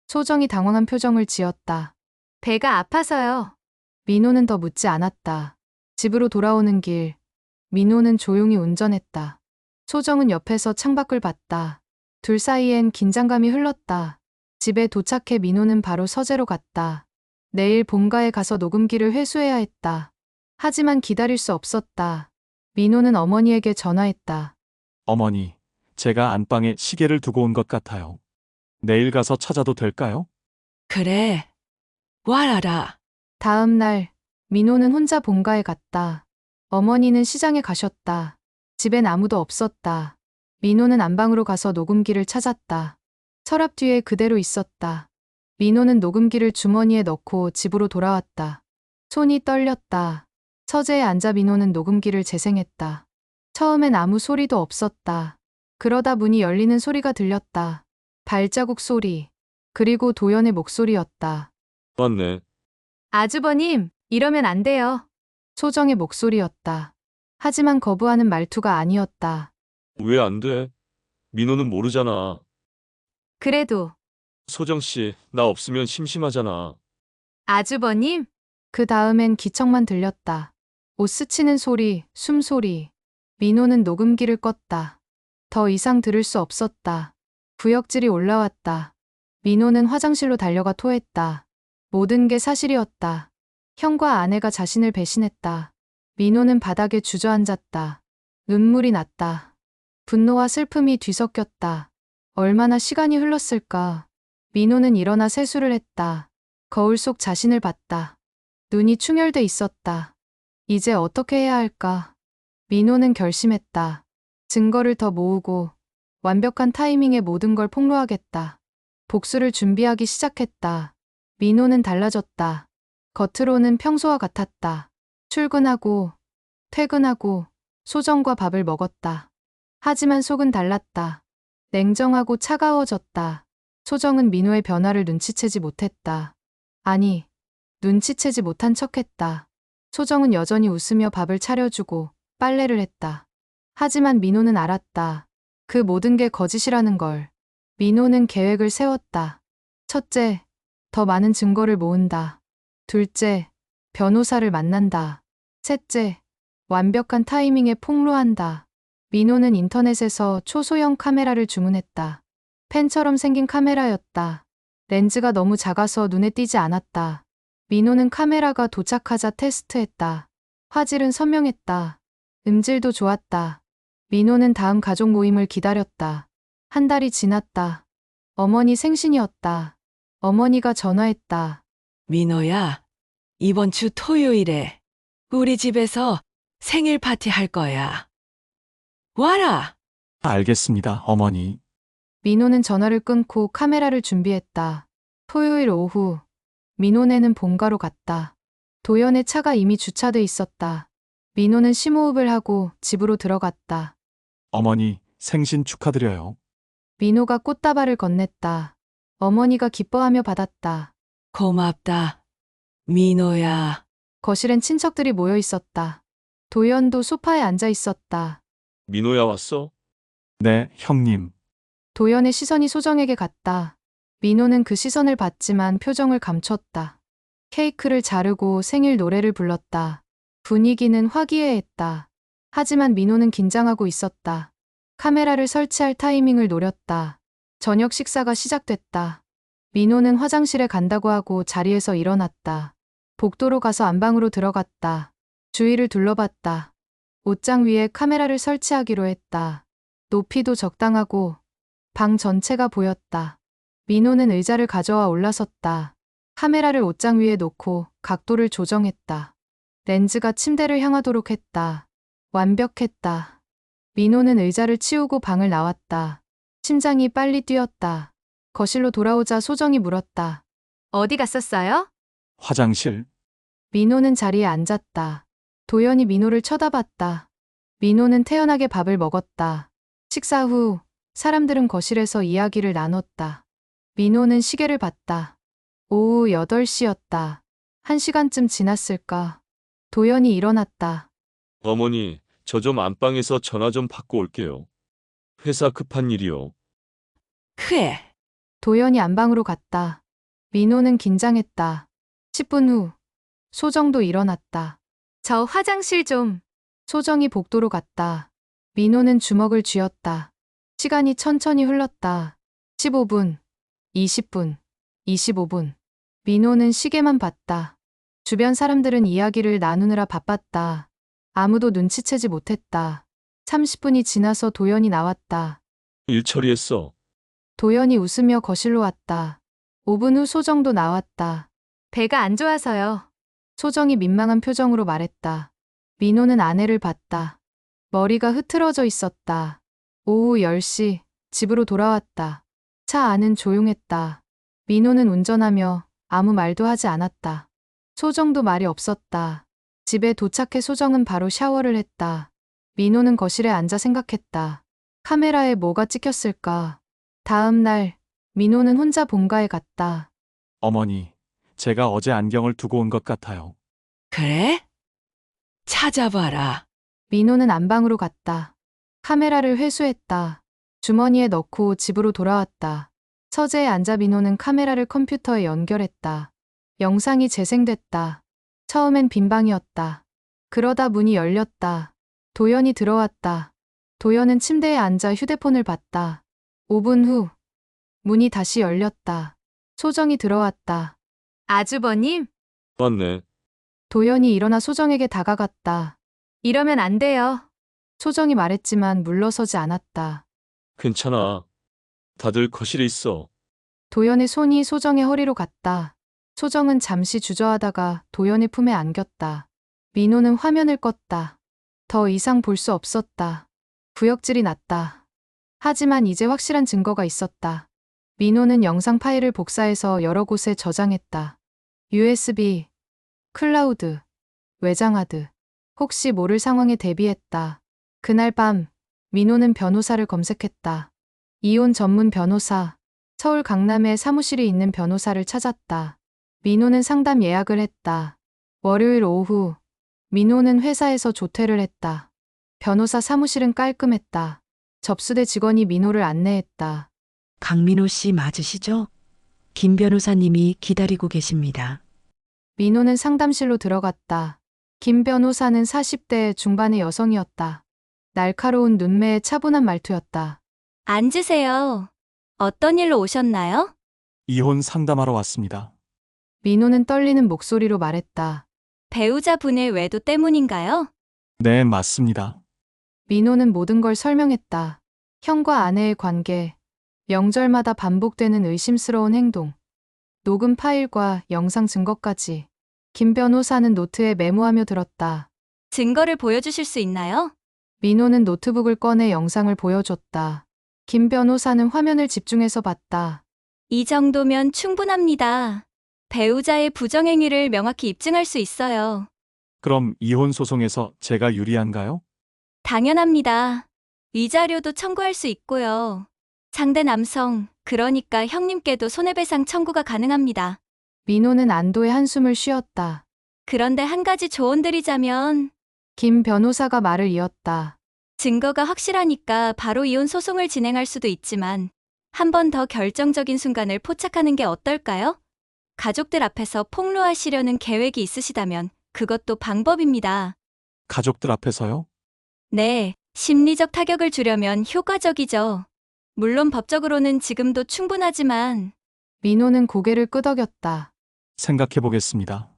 소정이 당황한 표정을 지었다. 배가 아파서요. 민호는 더 묻지 않았다. 집으로 돌아오는 길, 민호는 조용히 운전했다. 소정은 옆에서 창밖을 봤다. 둘 사이엔 긴장감이 흘렀다. 집에 도착해 민호는 바로 서재로 갔다. 내일 본가에 가서 녹음기를 회수해야 했다. 하지만 기다릴 수 없었다. 민호는 어머니에게 전화했다. 어머니, 제가 안방에 시계를 두고 온 것 같아요. 내일 가서 찾아도 될까요? 그래. 와라라. 다음 날, 민호는 혼자 본가에 갔다. 어머니는 시장에 가셨다. 집엔 아무도 없었다. 민호는 안방으로 가서 녹음기를 찾았다. 서랍 뒤에 그대로 있었다. 민호는 녹음기를 주머니에 넣고 집으로 돌아왔다. 손이 떨렸다. 서재에 앉아 민호는 녹음기를 재생했다. 처음엔 아무 소리도 없었다. 그러다 문이 열리는 소리가 들렸다. 발자국 소리. 그리고 도연의 목소리였다. 맞네. 아주버님, 이러면 안 돼요. 소정의 목소리였다. 하지만 거부하는 말투가 아니었다. 왜 안 돼? 민호는 모르잖아. 그래도, 소정 씨, 나 없으면 심심하잖아. 아주버님, 그 다음엔 기척만 들렸다. 옷 스치는 소리, 숨소리. 민호는 녹음기를 껐다. 더 이상 들을 수 없었다. 구역질이 올라왔다. 민호는 화장실로 달려가 토했다. 모든 게 사실이었다. 형과 아내가 자신을 배신했다. 민호는 바닥에 주저앉았다. 눈물이 났다. 분노와 슬픔이 뒤섞였다. 얼마나 시간이 흘렀을까. 민호는 일어나 세수를 했다. 거울 속 자신을 봤다. 눈이 충혈돼 있었다. 이제 어떻게 해야 할까? 민호는 결심했다. 증거를 더 모으고 완벽한 타이밍에 모든 걸 폭로하겠다. 복수를 준비하기 시작했다. 민호는 달라졌다. 겉으로는 평소와 같았다. 출근하고 퇴근하고 소정과 밥을 먹었다. 하지만 속은 달랐다. 냉정하고 차가워졌다. 소정은 민호의 변화를 눈치채지 못했다. 아니, 눈치채지 못한 척했다. 소정은 여전히 웃으며 밥을 차려주고 빨래를 했다. 하지만 민호는 알았다. 그 모든 게 거짓이라는 걸. 민호는 계획을 세웠다. 첫째, 더 많은 증거를 모은다. 둘째, 변호사를 만난다. 셋째, 완벽한 타이밍에 폭로한다. 민호는 인터넷에서 초소형 카메라를 주문했다. 펜처럼 생긴 카메라였다. 렌즈가 너무 작아서 눈에 띄지 않았다. 민호는 카메라가 도착하자 테스트했다. 화질은 선명했다. 음질도 좋았다. 민호는 다음 가족 모임을 기다렸다. 한 달이 지났다. 어머니 생신이었다. 어머니가 전화했다. 민호야, 이번 주 토요일에 우리 집에서 생일 파티 할 거야. 와라. 알겠습니다, 어머니. 민호는 전화를 끊고 카메라를 준비했다. 토요일 오후, 민호네는 본가로 갔다. 도연의 차가 이미 주차돼 있었다. 민호는 심호흡을 하고 집으로 들어갔다. 어머니, 생신 축하드려요. 민호가 꽃다발을 건넸다. 어머니가 기뻐하며 받았다. 고맙다. 민호야. 거실엔 친척들이 모여 있었다. 도연도 소파에 앉아 있었다. 민호야 왔어? 네, 형님. 도연의 시선이 소정에게 갔다. 민호는 그 시선을 받지만 표정을 감췄다. 케이크를 자르고 생일 노래를 불렀다. 분위기는 화기애애했다. 하지만 민호는 긴장하고 있었다. 카메라를 설치할 타이밍을 노렸다. 저녁 식사가 시작됐다. 민호는 화장실에 간다고 하고 자리에서 일어났다. 복도로 가서 안방으로 들어갔다. 주위를 둘러봤다. 옷장 위에 카메라를 설치하기로 했다. 높이도 적당하고 방 전체가 보였다. 민호는 의자를 가져와 올라섰다. 카메라를 옷장 위에 놓고 각도를 조정했다. 렌즈가 침대를 향하도록 했다. 완벽했다. 민호는 의자를 치우고 방을 나왔다. 심장이 빨리 뛰었다. 거실로 돌아오자 소정이 물었다. 어디 갔었어요? 화장실. 민호는 자리에 앉았다. 도연이 민호를 쳐다봤다. 민호는 태연하게 밥을 먹었다. 식사 후 사람들은 거실에서 이야기를 나눴다. 민호는 시계를 봤다. 오후 8시였다. 1시간쯤 지났을까. 도연이 일어났다. 어머니, 저 좀 안방에서 전화 좀 받고 올게요. 회사 급한 일이요. 그래. 도연이 안방으로 갔다. 민호는 긴장했다. 10분 후 소정도 일어났다. 저 화장실 좀. 소정이 복도로 갔다. 민호는 주먹을 쥐었다. 시간이 천천히 흘렀다. 15분, 20분, 25분. 민호는 시계만 봤다. 주변 사람들은 이야기를 나누느라 바빴다. 아무도 눈치채지 못했다. 30분이 지나서 도연이 나왔다. 일 처리했어. 도연이 웃으며 거실로 왔다. 5분 후 소정도 나왔다. 배가 안 좋아서요. 소정이 민망한 표정으로 말했다. 민호는 아내를 봤다. 머리가 흐트러져 있었다. 오후 10시 집으로 돌아왔다. 차 안은 조용했다. 민호는 운전하며 아무 말도 하지 않았다. 소정도 말이 없었다. 집에 도착해 소정은 바로 샤워를 했다. 민호는 거실에 앉아 생각했다. 카메라에 뭐가 찍혔을까? 다음 날 민호는 혼자 본가에 갔다. 어머니, 제가 어제 안경을 두고 온 것 같아요. 그래? 찾아봐라. 민호는 안방으로 갔다. 카메라를 회수했다. 주머니에 넣고 집으로 돌아왔다. 서재에 앉아 민호는 카메라를 컴퓨터에 연결했다. 영상이 재생됐다. 처음엔 빈 방이었다. 그러다 문이 열렸다. 도연이 들어왔다. 도연은 침대에 앉아 휴대폰을 봤다. 5분 후 문이 다시 열렸다. 소정이 들어왔다. 아주버님, 맞네. 도연이 일어나 소정에게 다가갔다. 이러면 안 돼요. 소정이 말했지만 물러서지 않았다. 괜찮아. 다들 거실에 있어. 도연의 손이 소정의 허리로 갔다. 소정은 잠시 주저하다가 도연의 품에 안겼다. 민호는 화면을 껐다. 더 이상 볼 수 없었다. 구역질이 났다. 하지만 이제 확실한 증거가 있었다. 민호는 영상 파일을 복사해서 여러 곳에 저장했다. USB, 클라우드, 외장하드. 혹시 모를 상황에 대비했다. 그날 밤 민호는 변호사를 검색했다. 이혼 전문 변호사, 서울 강남에 사무실이 있는 변호사를 찾았다. 민호는 상담 예약을 했다. 월요일 오후 민호는 회사에서 조퇴를 했다. 변호사 사무실은 깔끔했다. 접수대 직원이 민호를 안내했다. 강민호 씨 맞으시죠? 김 변호사님이 기다리고 계십니다. 민호는 상담실로 들어갔다. 김 변호사는 40대 중반의 여성이었다. 날카로운 눈매에 차분한 말투였다. 앉으세요. 어떤 일로 오셨나요? 이혼 상담하러 왔습니다. 민호는 떨리는 목소리로 말했다. 배우자분의 외도 때문인가요? 네, 맞습니다. 민호는 모든 걸 설명했다. 형과 아내의 관계, 명절마다 반복되는 의심스러운 행동, 녹음 파일과 영상 증거까지. 김 변호사는 노트에 메모하며 들었다. 증거를 보여주실 수 있나요? 민호는 노트북을 꺼내 영상을 보여줬다. 김 변호사는 화면을 집중해서 봤다. 이 정도면 충분합니다. 배우자의 부정행위를 명확히 입증할 수 있어요. 그럼 이혼 소송에서 제가 유리한가요? 당연합니다. 위자료도 청구할 수 있고요. 상대 남성, 그러니까 형님께도 손해배상 청구가 가능합니다. 민호는 안도의 한숨을 쉬었다. 그런데 한 가지 조언드리자면 김 변호사가 말을 이었다. 증거가 확실하니까 바로 이혼 소송을 진행할 수도 있지만 한 번 더 결정적인 순간을 포착하는 게 어떨까요? 가족들 앞에서 폭로하시려는 계획이 있으시다면 그것도 방법입니다. 가족들 앞에서요? 네, 심리적 타격을 주려면 효과적이죠. 물론 법적으로는 지금도 충분하지만 민호는 고개를 끄덕였다. 생각해 보겠습니다.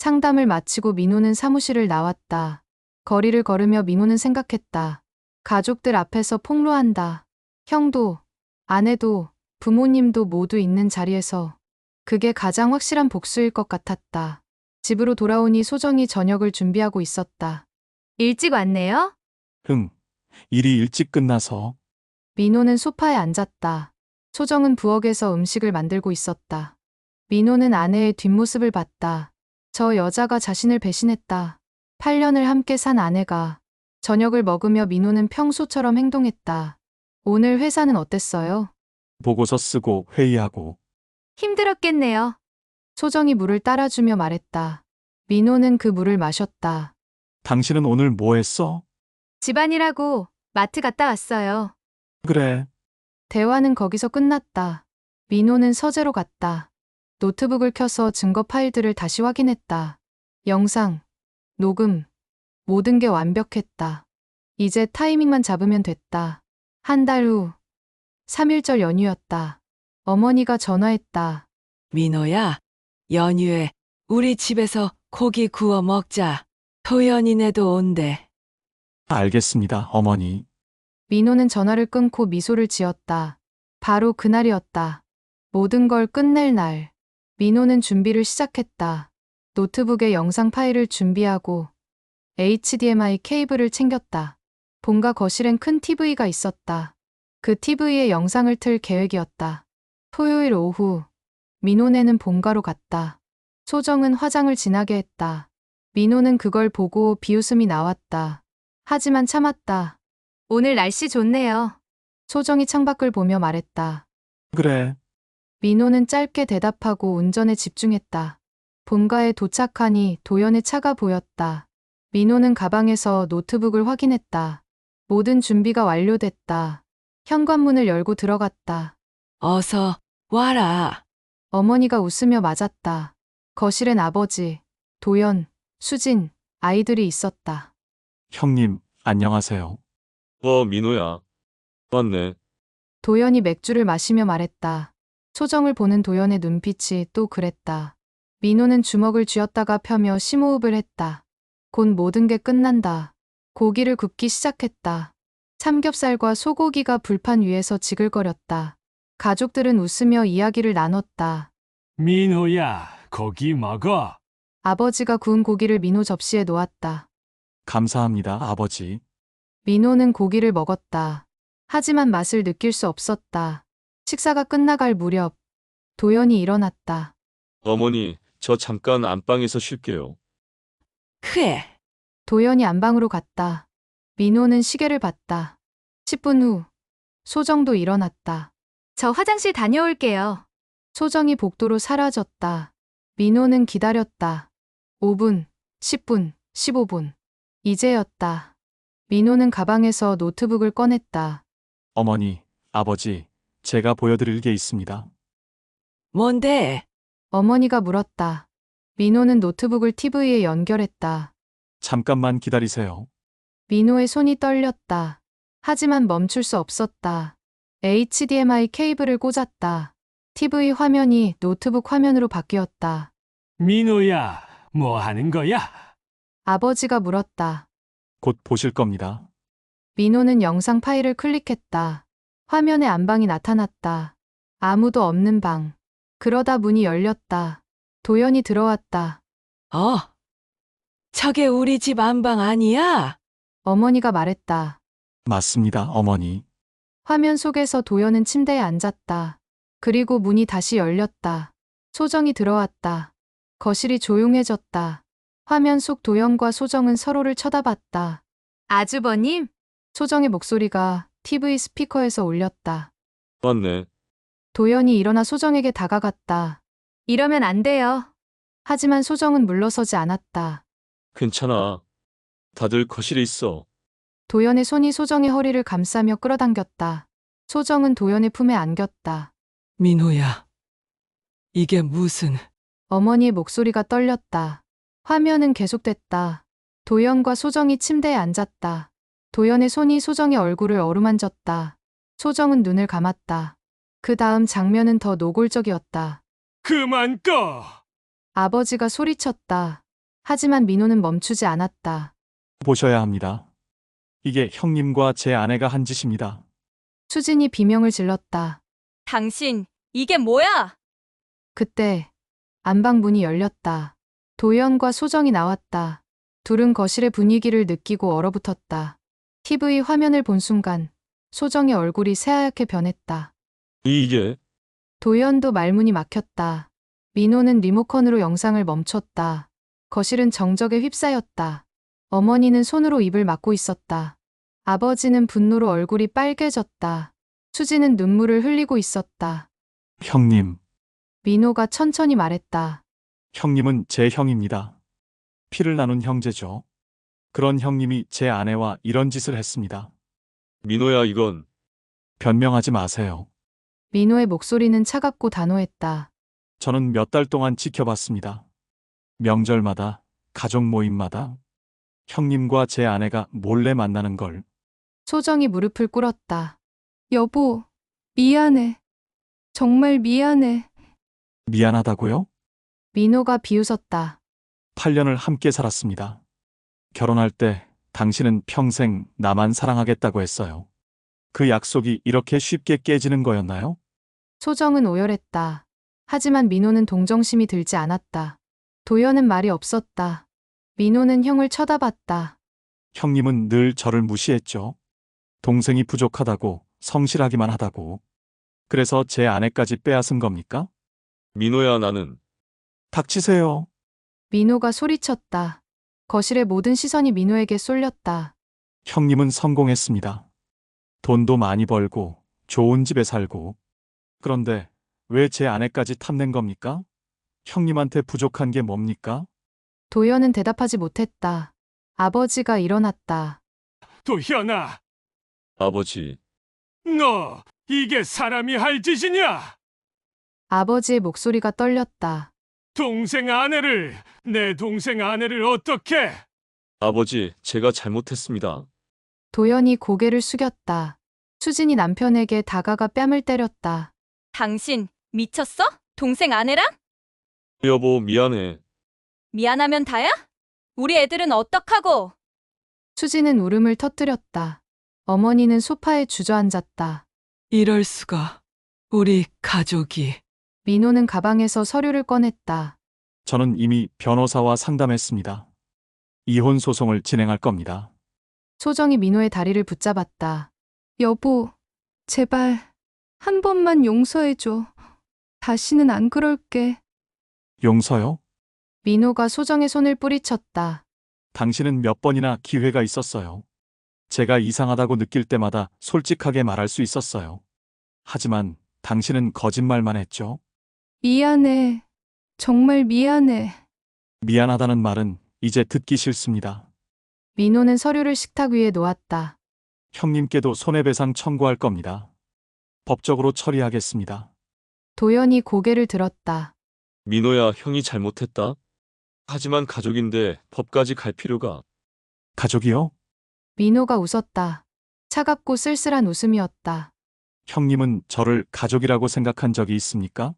상담을 마치고 민호는 사무실을 나왔다. 거리를 걸으며 민호는 생각했다. 가족들 앞에서 폭로한다. 형도, 아내도, 부모님도 모두 있는 자리에서 그게 가장 확실한 복수일 것 같았다. 집으로 돌아오니 소정이 저녁을 준비하고 있었다. 일찍 왔네요? 응. 일이 일찍 끝나서. 민호는 소파에 앉았다. 소정은 부엌에서 음식을 만들고 있었다. 민호는 아내의 뒷모습을 봤다. 저 여자가 자신을 배신했다. 8년을 함께 산 아내가. 저녁을 먹으며 민호는 평소처럼 행동했다. 오늘 회사는 어땠어요? 보고서 쓰고 회의하고. 힘들었겠네요. 소정이 물을 따라주며 말했다. 민호는 그 물을 마셨다. 당신은 오늘 뭐 했어? 집안일하고 마트 갔다 왔어요. 그래. 대화는 거기서 끝났다. 민호는 서재로 갔다. 노트북을 켜서 증거 파일들을 다시 확인했다. 영상, 녹음, 모든 게 완벽했다. 이제 타이밍만 잡으면 됐다. 한 달 후, 3.1절 연휴였다. 어머니가 전화했다. 민호야, 연휴에 우리 집에서 고기 구워 먹자. 도연이네도 온대. 알겠습니다, 어머니. 민호는 전화를 끊고 미소를 지었다. 바로 그날이었다. 모든 걸 끝낼 날. 민호는 준비를 시작했다. 노트북에 영상 파일을 준비하고 HDMI 케이블을 챙겼다. 본가 거실엔 큰 TV가 있었다. 그 TV에 영상을 틀 계획이었다. 토요일 오후, 민호네는 본가로 갔다. 소정은 화장을 진하게 했다. 민호는 그걸 보고 비웃음이 나왔다. 하지만 참았다. 오늘 날씨 좋네요. 소정이 창밖을 보며 말했다. 그래. 민호는 짧게 대답하고 운전에 집중했다. 본가에 도착하니 도연의 차가 보였다. 민호는 가방에서 노트북을 확인했다. 모든 준비가 완료됐다. 현관문을 열고 들어갔다. 어서 와라. 어머니가 웃으며 맞았다. 거실엔 아버지, 도연, 수진, 아이들이 있었다. 형님, 안녕하세요. 민호야. 왔네. 도연이 맥주를 마시며 말했다. 소정을 보는 도연의 눈빛이 또 그랬다. 민호는 주먹을 쥐었다가 펴며 심호흡을 했다. 곧 모든 게 끝난다. 고기를 굽기 시작했다. 삼겹살과 소고기가 불판 위에서 지글거렸다. 가족들은 웃으며 이야기를 나눴다. 민호야, 고기 먹어. 아버지가 구운 고기를 민호 접시에 놓았다. 감사합니다, 아버지. 민호는 고기를 먹었다. 하지만 맛을 느낄 수 없었다. 식사가 끝나갈 무렵 도연이 일어났다. 어머니, 저 잠깐 안방에서 쉴게요. 그래. 도연이 안방으로 갔다. 민호는 시계를 봤다. 10분 후 소정도 일어났다. 저 화장실 다녀올게요. 소정이 복도로 사라졌다. 민호는 기다렸다. 5분, 10분, 15분. 이제였다. 민호는 가방에서 노트북을 꺼냈다. 어머니, 아버지, 제가 보여드릴 게 있습니다. 뭔데? 어머니가 물었다. 민호는 노트북을 TV에 연결했다. 잠깐만 기다리세요. 민호의 손이 떨렸다. 하지만 멈출 수 없었다. HDMI 케이블을 꽂았다. TV 화면이 노트북 화면으로 바뀌었다. 민호야, 뭐 하는 거야? 아버지가 물었다. 곧 보실 겁니다. 민호는 영상 파일을 클릭했다. 화면에 안방이 나타났다. 아무도 없는 방. 그러다 문이 열렸다. 도연이 들어왔다. 저게 우리 집 안방 아니야? 어머니가 말했다. 맞습니다, 어머니. 화면 속에서 도연은 침대에 앉았다. 그리고 문이 다시 열렸다. 소정이 들어왔다. 거실이 조용해졌다. 화면 속 도연과 소정은 서로를 쳐다봤다. 아주버님, 소정의 목소리가 TV 스피커에서 울렸다. 왔네. 도연이 일어나 소정에게 다가갔다. 이러면 안 돼요. 하지만 소정은 물러서지 않았다. 괜찮아. 다들 거실에 있어. 도연의 손이 소정의 허리를 감싸며 끌어당겼다. 소정은 도연의 품에 안겼다. 민호야. 이게 무슨... 어머니의 목소리가 떨렸다. 화면은 계속됐다. 도연과 소정이 침대에 앉았다. 도연의 손이 소정의 얼굴을 어루만졌다. 소정은 눈을 감았다. 그 다음 장면은 더 노골적이었다. 그만 꺼! 아버지가 소리쳤다. 하지만 민호는 멈추지 않았다. 보셔야 합니다. 이게 형님과 제 아내가 한 짓입니다. 수진이 비명을 질렀다. 당신, 이게 뭐야? 그때 안방 문이 열렸다. 도연과 소정이 나왔다. 둘은 거실의 분위기를 느끼고 얼어붙었다. TV 화면을 본 순간 소정의 얼굴이 새하얗게 변했다. 이게 도연도 말문이 막혔다. 민호는 리모컨으로 영상을 멈췄다. 거실은 정적에 휩싸였다. 어머니는 손으로 입을 막고 있었다. 아버지는 분노로 얼굴이 빨개졌다. 수지는 눈물을 흘리고 있었다. 형님, 민호가 천천히 말했다. 형님은 제 형입니다. 피를 나눈 형제죠. 그런 형님이 제 아내와 이런 짓을 했습니다. 민호야, 이건 변명하지 마세요. 민호의 목소리는 차갑고 단호했다. 저는 몇 달 동안 지켜봤습니다. 명절마다, 가족 모임마다 형님과 제 아내가 몰래 만나는 걸. 소정이 무릎을 꿇었다. 여보, 미안해. 정말 미안해. 미안하다고요? 민호가 비웃었다. 8년을 함께 살았습니다. 결혼할 때 당신은 평생 나만 사랑하겠다고 했어요. 그 약속이 이렇게 쉽게 깨지는 거였나요? 소정은 오열했다. 하지만 민호는 동정심이 들지 않았다. 도연은 말이 없었다. 민호는 형을 쳐다봤다. 형님은 늘 저를 무시했죠. 동생이 부족하다고, 성실하기만 하다고. 그래서 제 아내까지 빼앗은 겁니까? 민호야, 나는 닥치세요. 민호가 소리쳤다. 거실의 모든 시선이 민호에게 쏠렸다. 형님은 성공했습니다. 돈도 많이 벌고, 좋은 집에 살고. 그런데 왜 제 아내까지 탐낸 겁니까? 형님한테 부족한 게 뭡니까? 도연은 대답하지 못했다. 아버지가 일어났다. 도현아, 아버지, 너 이게 사람이 할 짓이냐? 아버지의 목소리가 떨렸다. 내 동생 아내를 어떻게? 아버지, 제가 잘못했습니다. 도연이 고개를 숙였다. 수진이 남편에게 다가가 뺨을 때렸다. 당신, 미쳤어? 동생 아내랑? 여보, 미안해. 미안하면 다야? 우리 애들은 어떡하고? 수지는 울음을 터뜨렸다. 어머니는 소파에 주저앉았다. 이럴 수가. 우리 가족이. 민호는 가방에서 서류를 꺼냈다. 저는 이미 변호사와 상담했습니다. 이혼 소송을 진행할 겁니다. 소정이 민호의 다리를 붙잡았다. 여보, 제발 한 번만 용서해줘. 다시는 안 그럴게. 용서요? 민호가 소정의 손을 뿌리쳤다. 당신은 몇 번이나 기회가 있었어요. 제가 이상하다고 느낄 때마다 솔직하게 말할 수 있었어요. 하지만 당신은 거짓말만 했죠. 미안해. 정말 미안해. 미안하다는 말은 이제 듣기 싫습니다. 민호는 서류를 식탁 위에 놓았다. 형님께도 손해배상 청구할 겁니다. 법적으로 처리하겠습니다. 도연이 고개를 들었다. 민호야, 형이 잘못했다. 하지만 가족인데 법까지 갈 필요가. 가족이요? 민호가 웃었다. 차갑고 쓸쓸한 웃음이었다. 형님은 저를 가족이라고 생각한 적이 있습니까?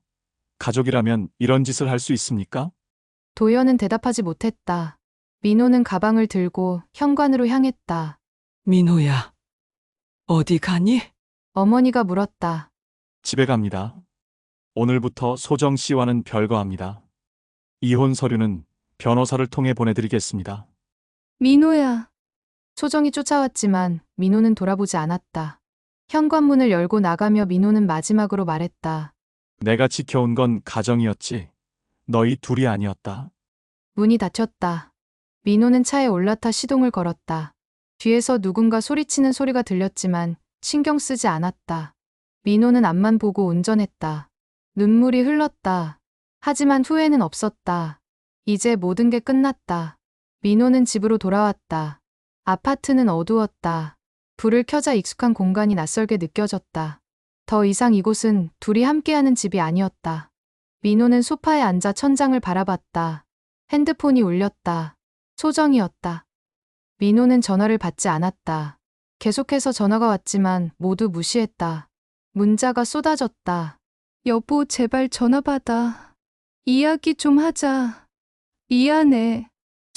가족이라면 이런 짓을 할 수 있습니까? 도연은 대답하지 못했다. 민호는 가방을 들고 현관으로 향했다. 민호야, 어디 가니? 어머니가 물었다. 집에 갑니다. 오늘부터 소정 씨와는 별거합니다. 이혼 서류는 변호사를 통해 보내드리겠습니다. 민호야. 소정이 쫓아왔지만 민호는 돌아보지 않았다. 현관문을 열고 나가며 민호는 마지막으로 말했다. 내가 지켜온 건 가정이었지. 너희 둘이 아니었다. 문이 닫혔다. 민호는 차에 올라타 시동을 걸었다. 뒤에서 누군가 소리치는 소리가 들렸지만 신경 쓰지 않았다. 민호는 앞만 보고 운전했다. 눈물이 흘렀다. 하지만 후회는 없었다. 이제 모든 게 끝났다. 민호는 집으로 돌아왔다. 아파트는 어두웠다. 불을 켜자 익숙한 공간이 낯설게 느껴졌다. 더 이상 이곳은 둘이 함께하는 집이 아니었다. 민호는 소파에 앉아 천장을 바라봤다. 핸드폰이 울렸다. 소정이었다. 민호는 전화를 받지 않았다. 계속해서 전화가 왔지만 모두 무시했다. 문자가 쏟아졌다. 여보, 제발 전화 받아. 이야기 좀 하자. 미안해.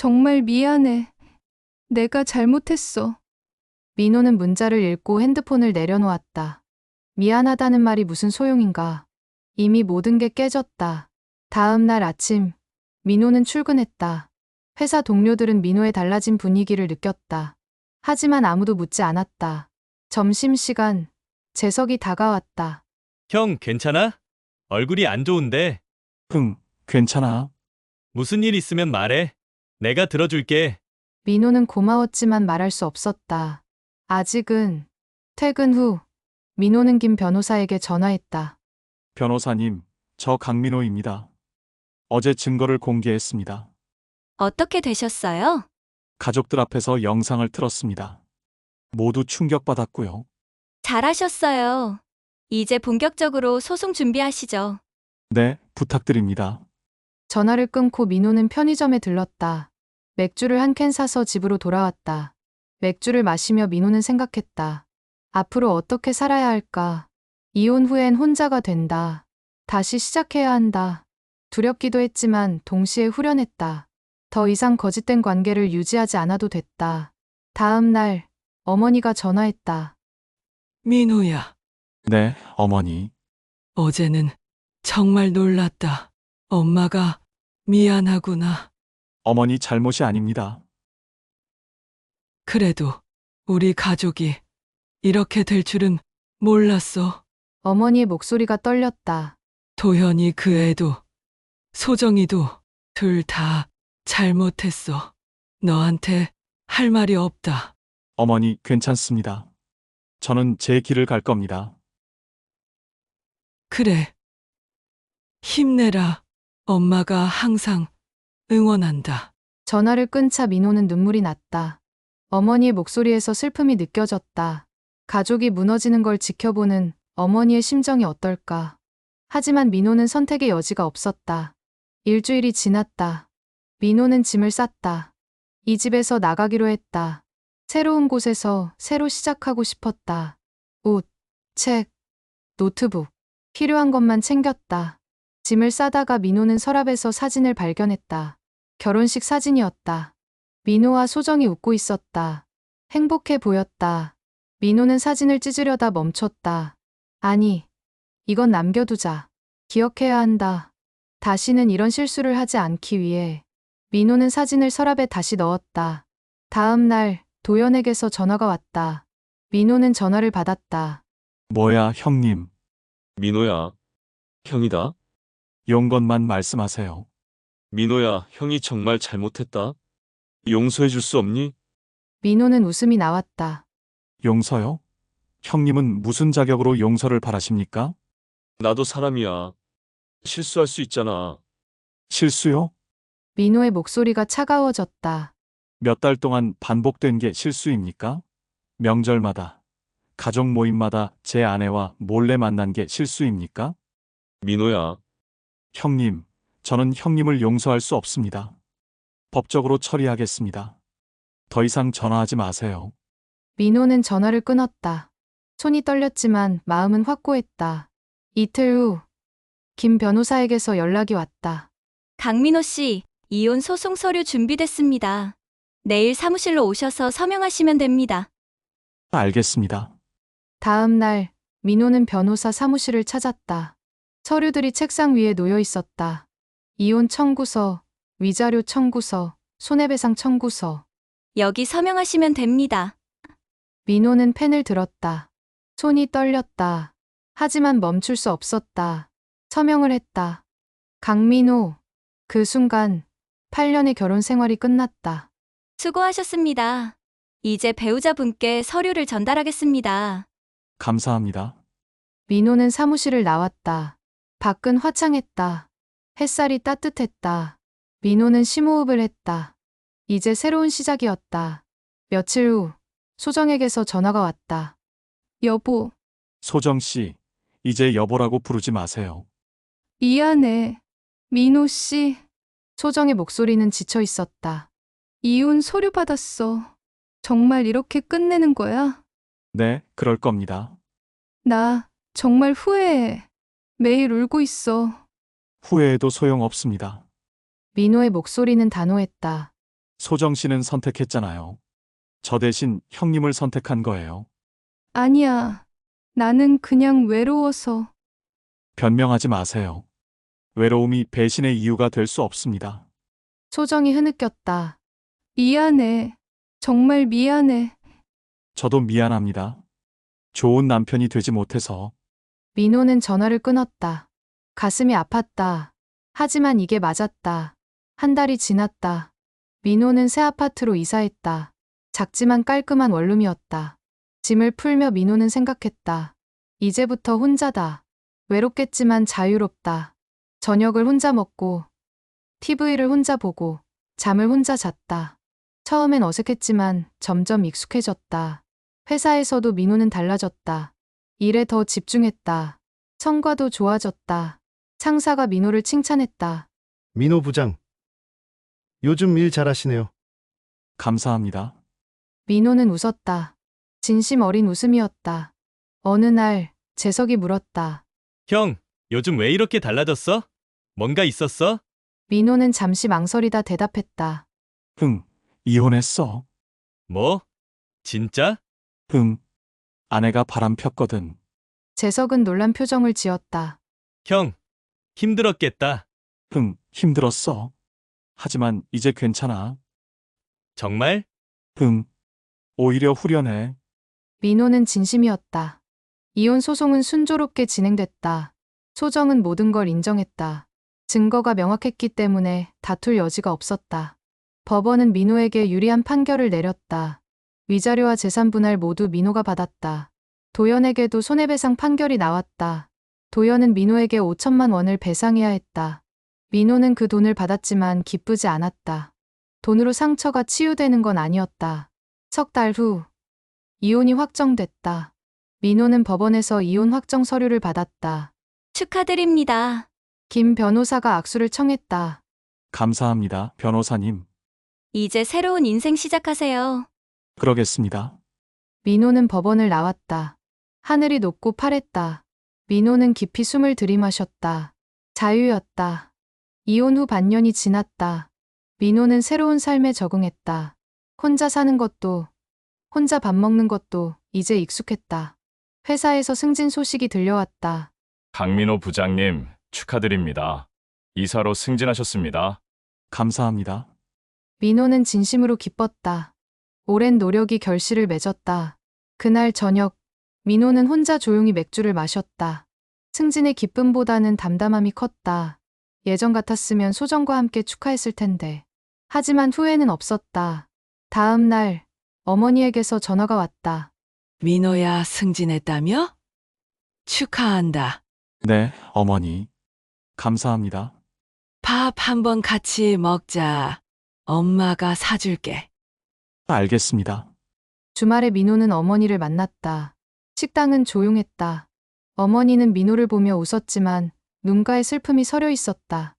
정말 미안해. 내가 잘못했어. 민호는 문자를 읽고 핸드폰을 내려놓았다. 미안하다는 말이 무슨 소용인가. 이미 모든 게 깨졌다. 다음 날 아침, 민호는 출근했다. 회사 동료들은 민호의 달라진 분위기를 느꼈다. 하지만 아무도 묻지 않았다. 점심시간, 재석이 다가왔다. 형, 괜찮아? 얼굴이 안 좋은데. 응, 괜찮아. 무슨 일 있으면 말해. 내가 들어줄게. 민호는 고마웠지만 말할 수 없었다. 아직은. 퇴근 후, 민호는 김 변호사에게 전화했다. 변호사님, 저 강민호입니다. 어제 증거를 공개했습니다. 어떻게 되셨어요? 가족들 앞에서 영상을 틀었습니다. 모두 충격받았고요. 잘하셨어요. 이제 본격적으로 소송 준비하시죠. 네, 부탁드립니다. 전화를 끊고 민호는 편의점에 들렀다. 맥주를 한 캔 사서 집으로 돌아왔다. 맥주를 마시며 민호는 생각했다. 앞으로 어떻게 살아야 할까? 이혼 후엔 혼자가 된다. 다시 시작해야 한다. 두렵기도 했지만 동시에 후련했다. 더 이상 거짓된 관계를 유지하지 않아도 됐다. 다음 날, 어머니가 전화했다. 민호야, 네, 어머니. 어제는 정말 놀랐다. 엄마가 미안하구나. 어머니 잘못이 아닙니다. 그래도 우리 가족이 이렇게 될 줄은 몰랐어. 어머니의 목소리가 떨렸다. 도현이 그 애도 소정이도 둘 다 잘못했어. 너한테 할 말이 없다. 어머니 괜찮습니다. 저는 제 길을 갈 겁니다. 그래. 힘내라. 엄마가 항상 응원한다. 전화를 끊자 민호는 눈물이 났다. 어머니의 목소리에서 슬픔이 느껴졌다. 가족이 무너지는 걸 지켜보는 어머니의 심정이 어떨까. 하지만 민호는 선택의 여지가 없었다. 일주일이 지났다. 민호는 짐을 쌌다. 이 집에서 나가기로 했다. 새로운 곳에서 새로 시작하고 싶었다. 옷, 책, 노트북, 필요한 것만 챙겼다. 짐을 싸다가 민호는 서랍에서 사진을 발견했다. 결혼식 사진이었다. 민호와 소정이 웃고 있었다. 행복해 보였다. 민호는 사진을 찢으려다 멈췄다. 아니, 이건 남겨두자. 기억해야 한다. 다시는 이런 실수를 하지 않기 위해. 민호는 사진을 서랍에 다시 넣었다. 다음 날 도연에게서 전화가 왔다. 민호는 전화를 받았다. 뭐야, 형님. 민호야, 형이다. 용건만 말씀하세요. 민호야, 형이 정말 잘못했다. 용서해 줄 수 없니? 민호는 웃음이 나왔다. 용서요? 형님은 무슨 자격으로 용서를 바라십니까? 나도 사람이야. 실수할 수 있잖아. 실수요? 민호의 목소리가 차가워졌다. 몇 달 동안 반복된 게 실수입니까? 명절마다, 가족 모임마다 제 아내와 몰래 만난 게 실수입니까? 민호야, 형님, 저는 형님을 용서할 수 없습니다. 법적으로 처리하겠습니다. 더 이상 전화하지 마세요. 민호는 전화를 끊었다. 손이 떨렸지만 마음은 확고했다. 이틀 후, 김 변호사에게서 연락이 왔다. 강민호 씨, 이혼 소송 서류 준비됐습니다. 내일 사무실로 오셔서 서명하시면 됩니다. 알겠습니다. 다음 날, 민호는 변호사 사무실을 찾았다. 서류들이 책상 위에 놓여 있었다. 이혼 청구서, 위자료 청구서, 손해배상 청구서. 여기 서명하시면 됩니다. 민호는 펜을 들었다. 손이 떨렸다. 하지만 멈출 수 없었다. 서명을 했다. 강민호. 그 순간 8년의 결혼 생활이 끝났다. 수고하셨습니다. 이제 배우자분께 서류를 전달하겠습니다. 감사합니다. 민호는 사무실을 나왔다. 밖은 화창했다. 햇살이 따뜻했다. 민호는 심호흡을 했다. 이제 새로운 시작이었다. 며칠 후 소정에게서 전화가 왔다. 여보, 소정 씨, 이제 여보라고 부르지 마세요. 미안해. 민호 씨, 소정의 목소리는 지쳐 있었다. 이혼 서류 받았어. 정말 이렇게 끝내는 거야? 네, 그럴 겁니다. 나 정말 후회해. 매일 울고 있어. 후회해도 소용없습니다. 민호의 목소리는 단호했다. 소정 씨는 선택했잖아요. 저 대신 형님을 선택한 거예요. 아니야. 나는 그냥 외로워서. 변명하지 마세요. 외로움이 배신의 이유가 될 수 없습니다. 소정이 흐느꼈다. 미안해. 정말 미안해. 저도 미안합니다. 좋은 남편이 되지 못해서. 민호는 전화를 끊었다. 가슴이 아팠다. 하지만 이게 맞았다. 한 달이 지났다. 민호는 새 아파트로 이사했다. 작지만 깔끔한 원룸이었다. 짐을 풀며 민호는 생각했다. 이제부터 혼자다. 외롭겠지만 자유롭다. 저녁을 혼자 먹고, TV를 혼자 보고, 잠을 혼자 잤다. 처음엔 어색했지만 점점 익숙해졌다. 회사에서도 민호는 달라졌다. 일에 더 집중했다. 성과도 좋아졌다. 상사가 민호를 칭찬했다. 민호 부장. 요즘 일 잘하시네요. 감사합니다. 민호는 웃었다. 진심 어린 웃음이었다. 어느 날 재석이 물었다. 형, 요즘 왜 이렇게 달라졌어? 뭔가 있었어? 민호는 잠시 망설이다 대답했다. 응, 이혼했어. 뭐? 진짜? 응, 아내가 바람 폈거든. 재석은 놀란 표정을 지었다. 형, 힘들었겠다. 응, 힘들었어. 하지만 이제 괜찮아. 정말? 응, 오히려 후련해. 민호는 진심이었다. 이혼 소송은 순조롭게 진행됐다. 소정은 모든 걸 인정했다. 증거가 명확했기 때문에 다툴 여지가 없었다. 법원은 민호에게 유리한 판결을 내렸다. 위자료와 재산 분할 모두 민호가 받았다. 도연에게도 손해배상 판결이 나왔다. 도연은 민호에게 5천만 원을 배상해야 했다. 민호는 그 돈을 받았지만 기쁘지 않았다. 돈으로 상처가 치유되는 건 아니었다. 석 달 후, 이혼이 확정됐다. 민호는 법원에서 이혼 확정 서류를 받았다. 축하드립니다. 김 변호사가 악수를 청했다. 감사합니다, 변호사님. 이제 새로운 인생 시작하세요. 그러겠습니다. 민호는 법원을 나왔다. 하늘이 높고 파랬다. 민호는 깊이 숨을 들이마셨다. 자유였다. 이혼 후 반년이 지났다. 민호는 새로운 삶에 적응했다. 혼자 사는 것도, 혼자 밥 먹는 것도 이제 익숙했다. 회사에서 승진 소식이 들려왔다. 강민호 부장님, 축하드립니다. 이사로 승진하셨습니다. 감사합니다. 민호는 진심으로 기뻤다. 오랜 노력이 결실을 맺었다. 그날 저녁, 민호는 혼자 조용히 맥주를 마셨다. 승진의 기쁨보다는 담담함이 컸다. 예전 같았으면 소정과 함께 축하했을 텐데. 하지만 후회는 없었다. 다음 날, 어머니에게서 전화가 왔다. 민호야, 승진했다며? 축하한다. 네, 어머니. 감사합니다. 밥 한번 같이 먹자. 엄마가 사줄게. 알겠습니다. 주말에 민호는 어머니를 만났다. 식당은 조용했다. 어머니는 민호를 보며 웃었지만 눈가에 슬픔이 서려 있었다.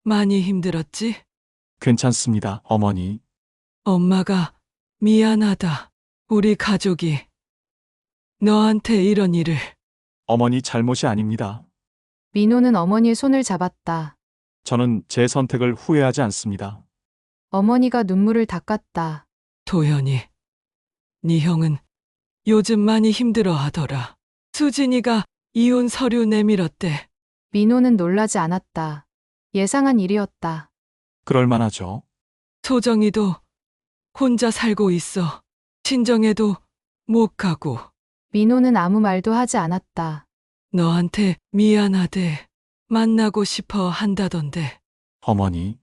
많이 힘들었지? 괜찮습니다, 어머니. 엄마가 미안하다. 우리 가족이 너한테 이런 일을. 어머니 잘못이 아닙니다. 민호는 어머니의 손을 잡았다. 저는 제 선택을 후회하지 않습니다. 어머니가 눈물을 닦았다. 도현이, 네 형은 요즘 많이 힘들어하더라. 수진이가 이혼 서류 내밀었대. 민호는 놀라지 않았다. 예상한 일이었다. 그럴 만하죠. 소정이도 혼자 살고 있어. 친정에도 못 가고. 민호는 아무 말도 하지 않았다. 너한테 미안하대. 만나고 싶어 한다던데. 어머니,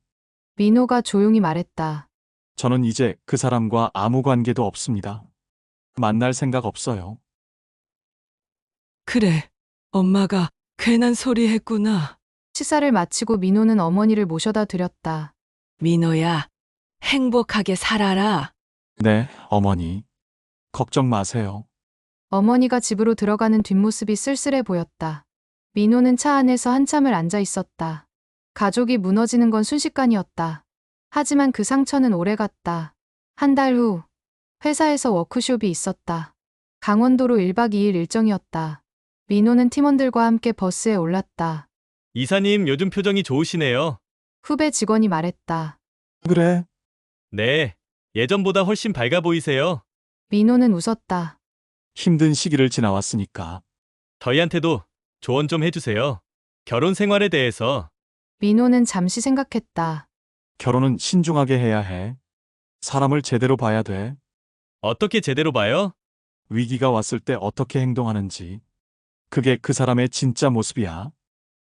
민호가 조용히 말했다. 저는 이제 그 사람과 아무 관계도 없습니다. 만날 생각 없어요. 그래, 엄마가 괜한 소리 했구나. 식사를 마치고 민호는 어머니를 모셔다 드렸다. 민호야, 행복하게 살아라. 네, 어머니. 걱정 마세요. 어머니가 집으로 들어가는 뒷모습이 쓸쓸해 보였다. 민호는 차 안에서 한참을 앉아 있었다. 가족이 무너지는 건 순식간이었다. 하지만 그 상처는 오래갔다. 한 달 후, 회사에서 워크숍이 있었다. 강원도로 1박 2일 일정이었다. 민호는 팀원들과 함께 버스에 올랐다. 이사님, 요즘 표정이 좋으시네요. 후배 직원이 말했다. 그래, 네, 예전보다 훨씬 밝아 보이세요. 민호는 웃었다. 힘든 시기를 지나왔으니까. 저희한테도 조언 좀 해주세요. 결혼 생활에 대해서. 민호는 잠시 생각했다. 결혼은 신중하게 해야 해. 사람을 제대로 봐야 돼. 어떻게 제대로 봐요? 위기가 왔을 때 어떻게 행동하는지. 그게 그 사람의 진짜 모습이야.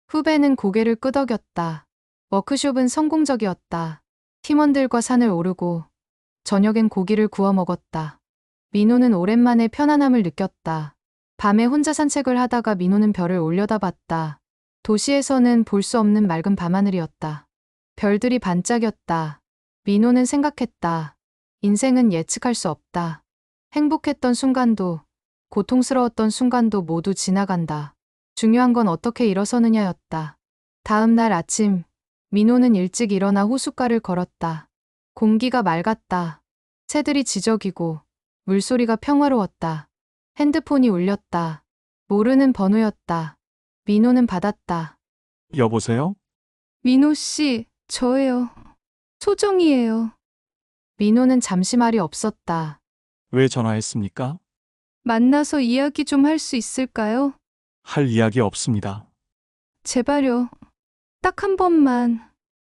후배는 고개를 끄덕였다. 워크숍은 성공적이었다. 팀원들과 산을 오르고 저녁엔 고기를 구워 먹었다. 민호는 오랜만에 편안함을 느꼈다. 밤에 혼자 산책을 하다가 민호는 별을 올려다봤다. 도시에서는 볼 수 없는 맑은 밤하늘이었다. 별들이 반짝였다. 민호는 생각했다. 인생은 예측할 수 없다. 행복했던 순간도, 고통스러웠던 순간도 모두 지나간다. 중요한 건 어떻게 일어서느냐였다. 다음 날 아침, 민호는 일찍 일어나 호숫가를 걸었다. 공기가 맑았다. 새들이 지저귀고 물소리가 평화로웠다. 핸드폰이 울렸다. 모르는 번호였다. 민호는 받았다. 여보세요? 민호 씨, 저예요. 소정이에요. 민호는 잠시 말이 없었다. 왜 전화했습니까? 만나서 이야기 좀 할 수 있을까요? 할 이야기 없습니다. 제발요. 딱 한 번만.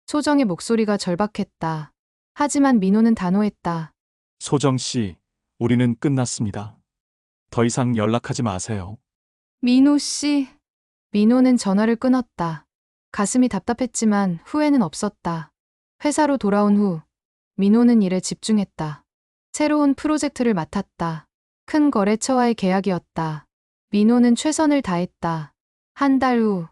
소정의 목소리가 절박했다. 하지만 민호는 단호했다. 소정 씨, 우리는 끝났습니다. 더 이상 연락하지 마세요. 민호 씨, 민호는 전화를 끊었다. 가슴이 답답했지만 후회는 없었다. 회사로 돌아온 후 민호는 일에 집중했다. 새로운 프로젝트를 맡았다. 큰 거래처와의 계약이었다. 민호는 최선을 다했다. 한 달 후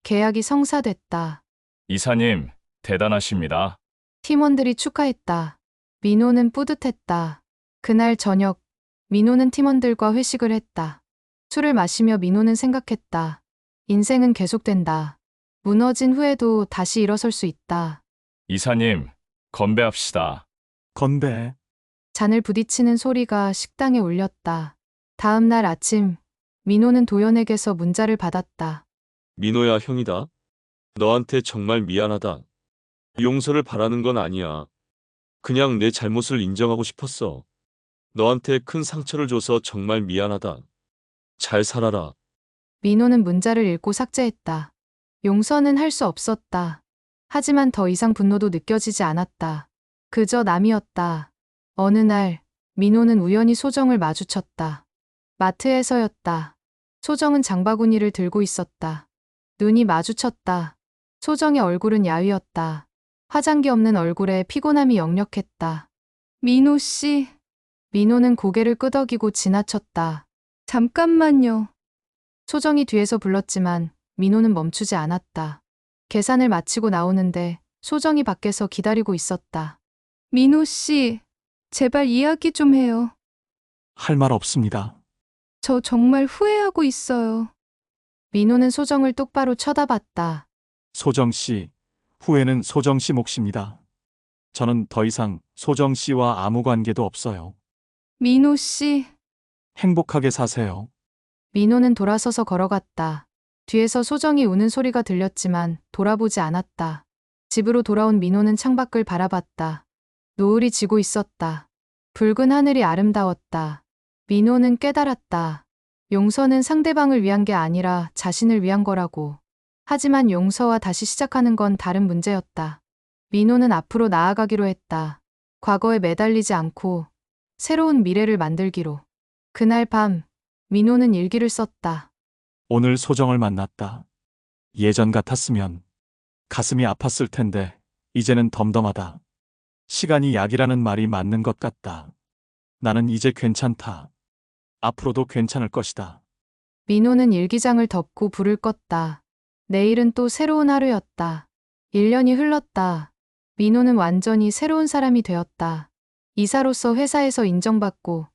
계약이 성사됐다. 이사님, 대단하십니다. 팀원들이 축하했다. 민호는 뿌듯했다. 그날 저녁 민호는 팀원들과 회식을 했다. 술을 마시며 민호는 생각했다. 인생은 계속된다. 무너진 후에도 다시 일어설 수 있다. 이사님, 건배합시다. 건배. 잔을 부딪히는 소리가 식당에 울렸다. 다음 날 아침 민호는 도연에게서 문자를 받았다. 민호야, 형이다. 너한테 정말 미안하다. 용서를 바라는 건 아니야. 그냥 내 잘못을 인정하고 싶었어. 너한테 큰 상처를 줘서 정말 미안하다. 잘 살아라. 민호는 문자를 읽고 삭제했다. 용서는 할 수 없었다. 하지만 더 이상 분노도 느껴지지 않았다. 그저 남이었다. 어느 날 민호는 우연히 소정을 마주쳤다. 마트에서였다. 소정은 장바구니를 들고 있었다. 눈이 마주쳤다. 소정의 얼굴은 야위었다. 화장기 없는 얼굴에 피곤함이 역력했다. 민호 씨, 민호는 고개를 끄덕이고 지나쳤다. 잠깐만요. 소정이 뒤에서 불렀지만 민호는 멈추지 않았다. 계산을 마치고 나오는데 소정이 밖에서 기다리고 있었다. 민호 씨, 제발 이야기 좀 해요. 할 말 없습니다. 저 정말 후회하고 있어요. 민호는 소정을 똑바로 쳐다봤다. 소정 씨, 후회는 소정 씨 몫입니다. 저는 더 이상 소정 씨와 아무 관계도 없어요. 민호 씨, 행복하게 사세요. 민호는 돌아서서 걸어갔다. 뒤에서 소정이 우는 소리가 들렸지만 돌아보지 않았다. 집으로 돌아온 민호는 창밖을 바라봤다. 노을이 지고 있었다. 붉은 하늘이 아름다웠다. 민호는 깨달았다. 용서는 상대방을 위한 게 아니라 자신을 위한 거라고. 하지만 용서와 다시 시작하는 건 다른 문제였다. 민호는 앞으로 나아가기로 했다. 과거에 매달리지 않고 새로운 미래를 만들기로. 그날 밤 민호는 일기를 썼다. 오늘 소정을 만났다. 예전 같았으면 가슴이 아팠을 텐데 이제는 덤덤하다. 시간이 약이라는 말이 맞는 것 같다. 나는 이제 괜찮다. 앞으로도 괜찮을 것이다. 민호는 일기장을 덮고 불을 껐다. 내일은 또 새로운 하루였다. 1년이 흘렀다. 민호는 완전히 새로운 사람이 되었다. 이사로서 회사에서 인정받고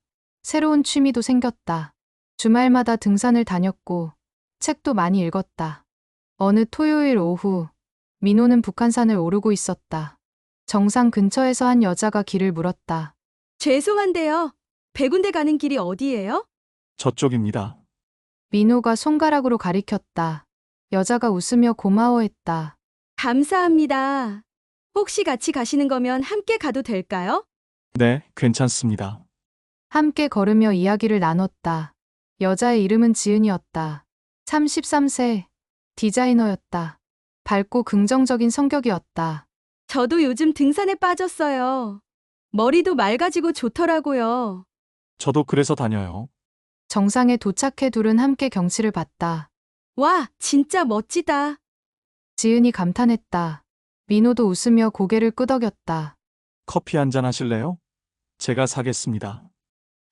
새로운 취미도 생겼다. 주말마다 등산을 다녔고 책도 많이 읽었다. 어느 토요일 오후 민호는 북한산을 오르고 있었다. 정상 근처에서 한 여자가 길을 물었다. 죄송한데요. 백운대 가는 길이 어디예요? 저쪽입니다. 민호가 손가락으로 가리켰다. 여자가 웃으며 고마워했다. 감사합니다. 혹시 같이 가시는 거면 함께 가도 될까요? 네, 괜찮습니다. 함께 걸으며 이야기를 나눴다. 여자의 이름은 지은이었다. 33세, 디자이너였다. 밝고 긍정적인 성격이었다. 저도 요즘 등산에 빠졌어요. 머리도 맑아지고 좋더라고요. 저도 그래서 다녀요. 정상에 도착해 둘은 함께 경치를 봤다. 와, 진짜 멋지다. 지은이 감탄했다. 민호도 웃으며 고개를 끄덕였다. 커피 한잔 하실래요? 제가 사겠습니다.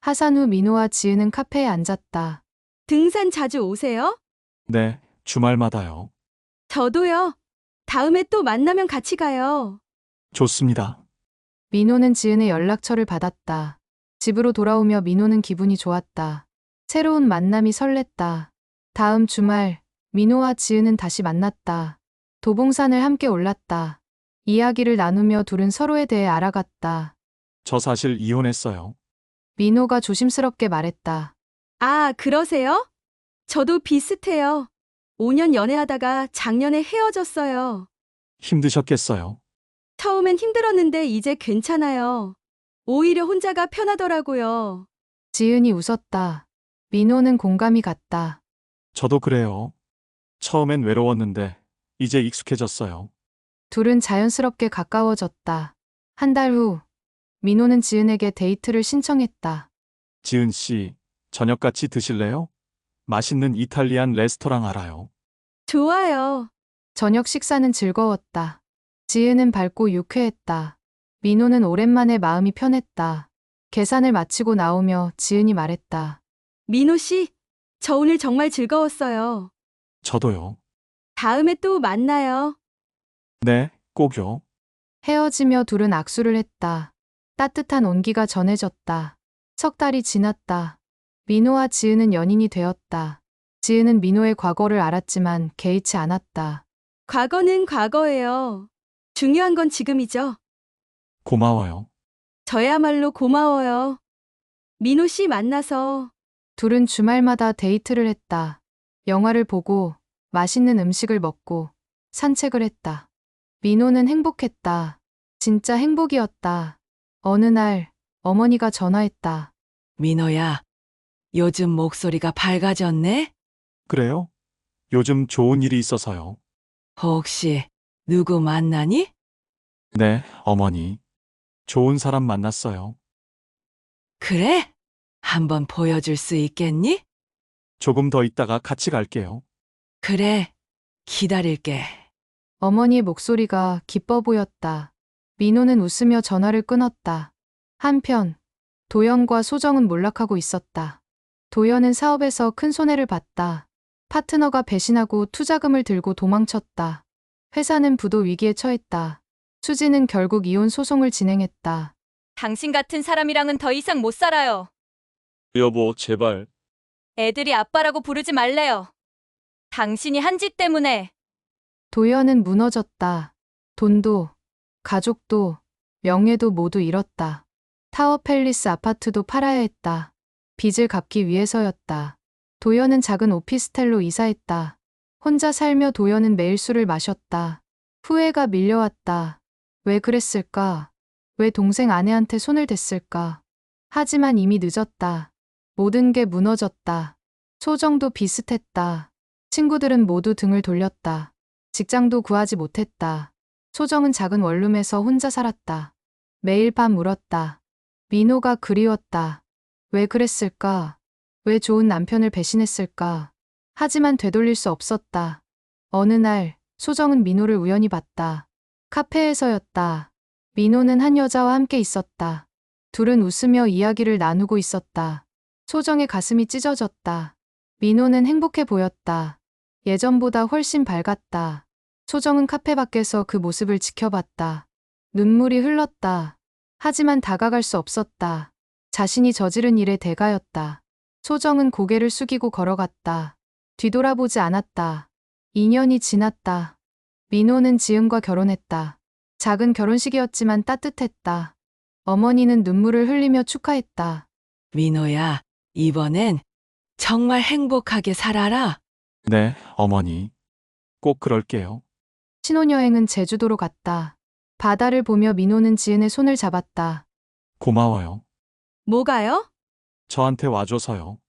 하산 후 민호와 지은은 카페에 앉았다. 등산 자주 오세요? 네, 주말마다요. 저도요. 다음에 또 만나면 같이 가요. 좋습니다. 민호는 지은의 연락처를 받았다. 집으로 돌아오며 민호는 기분이 좋았다. 새로운 만남이 설렜다. 다음 주말, 민호와 지은은 다시 만났다. 도봉산을 함께 올랐다. 이야기를 나누며 둘은 서로에 대해 알아갔다. 저 사실 이혼했어요. 민호가 조심스럽게 말했다. 아, 그러세요? 저도 비슷해요. 5년 연애하다가 작년에 헤어졌어요. 힘드셨겠어요. 처음엔 힘들었는데 이제 괜찮아요. 오히려 혼자가 편하더라고요. 지은이 웃었다. 민호는 공감이 갔다. 저도 그래요. 처음엔 외로웠는데 이제 익숙해졌어요. 둘은 자연스럽게 가까워졌다. 한 달 후, 민호는 지은에게 데이트를 신청했다. 지은 씨, 저녁 같이 드실래요? 맛있는 이탈리안 레스토랑 알아요. 좋아요. 저녁 식사는 즐거웠다. 지은은 밝고 유쾌했다. 민호는 오랜만에 마음이 편했다. 계산을 마치고 나오며 지은이 말했다. 민호 씨, 저 오늘 정말 즐거웠어요. 저도요. 다음에 또 만나요. 네, 꼭요. 헤어지며 둘은 악수를 했다. 따뜻한 온기가 전해졌다. 석 달이 지났다. 민호와 지은은 연인이 되었다. 지은은 민호의 과거를 알았지만 개의치 않았다. 과거는 과거예요. 중요한 건 지금이죠. 고마워요. 저야말로 고마워요. 민호 씨 만나서. 둘은 주말마다 데이트를 했다. 영화를 보고 맛있는 음식을 먹고 산책을 했다. 민호는 행복했다. 진짜 행복이었다. 어느 날 어머니가 전화했다. 민호야, 요즘 목소리가 밝아졌네? 그래요? 요즘 좋은 일이 있어서요. 혹시 누구 만나니? 네, 어머니. 좋은 사람 만났어요. 그래? 한번 보여줄 수 있겠니? 조금 더 있다가 같이 갈게요. 그래, 기다릴게. 어머니의 목소리가 기뻐 보였다. 민호는 웃으며 전화를 끊었다. 한편 도연과 소정은 몰락하고 있었다. 도연은 사업에서 큰 손해를 봤다. 파트너가 배신하고 투자금을 들고 도망쳤다. 회사는 부도 위기에 처했다. 수지는 결국 이혼 소송을 진행했다. 당신 같은 사람이랑은 더 이상 못 살아요. 여보, 제발. 애들이 아빠라고 부르지 말래요. 당신이 한 짓 때문에. 도연은 무너졌다. 돈도, 가족도, 명예도 모두 잃었다. 타워 팰리스 아파트도 팔아야 했다. 빚을 갚기 위해서였다. 도연은 작은 오피스텔로 이사했다. 혼자 살며 도연은 매일 술을 마셨다. 후회가 밀려왔다. 왜 그랬을까? 왜 동생 아내한테 손을 댔을까? 하지만 이미 늦었다. 모든 게 무너졌다. 소정도 비슷했다. 친구들은 모두 등을 돌렸다. 직장도 구하지 못했다. 소정은 작은 원룸에서 혼자 살았다. 매일 밤 울었다. 민호가 그리웠다. 왜 그랬을까? 왜 좋은 남편을 배신했을까? 하지만 되돌릴 수 없었다. 어느 날 소정은 민호를 우연히 봤다. 카페에서였다. 민호는 한 여자와 함께 있었다. 둘은 웃으며 이야기를 나누고 있었다. 소정의 가슴이 찢어졌다. 민호는 행복해 보였다. 예전보다 훨씬 밝았다. 소정은 카페 밖에서 그 모습을 지켜봤다. 눈물이 흘렀다. 하지만 다가갈 수 없었다. 자신이 저지른 일의 대가였다. 소정은 고개를 숙이고 걸어갔다. 뒤돌아보지 않았다. 2년이 지났다. 민호는 지은과 결혼했다. 작은 결혼식이었지만 따뜻했다. 어머니는 눈물을 흘리며 축하했다. 민호야, 이번엔 정말 행복하게 살아라. 네, 어머니. 꼭 그럴게요. 신혼여행은 제주도로 갔다. 바다를 보며 민호는 지은의 손을 잡았다. 고마워요. 뭐가요? 저한테 와줘서요.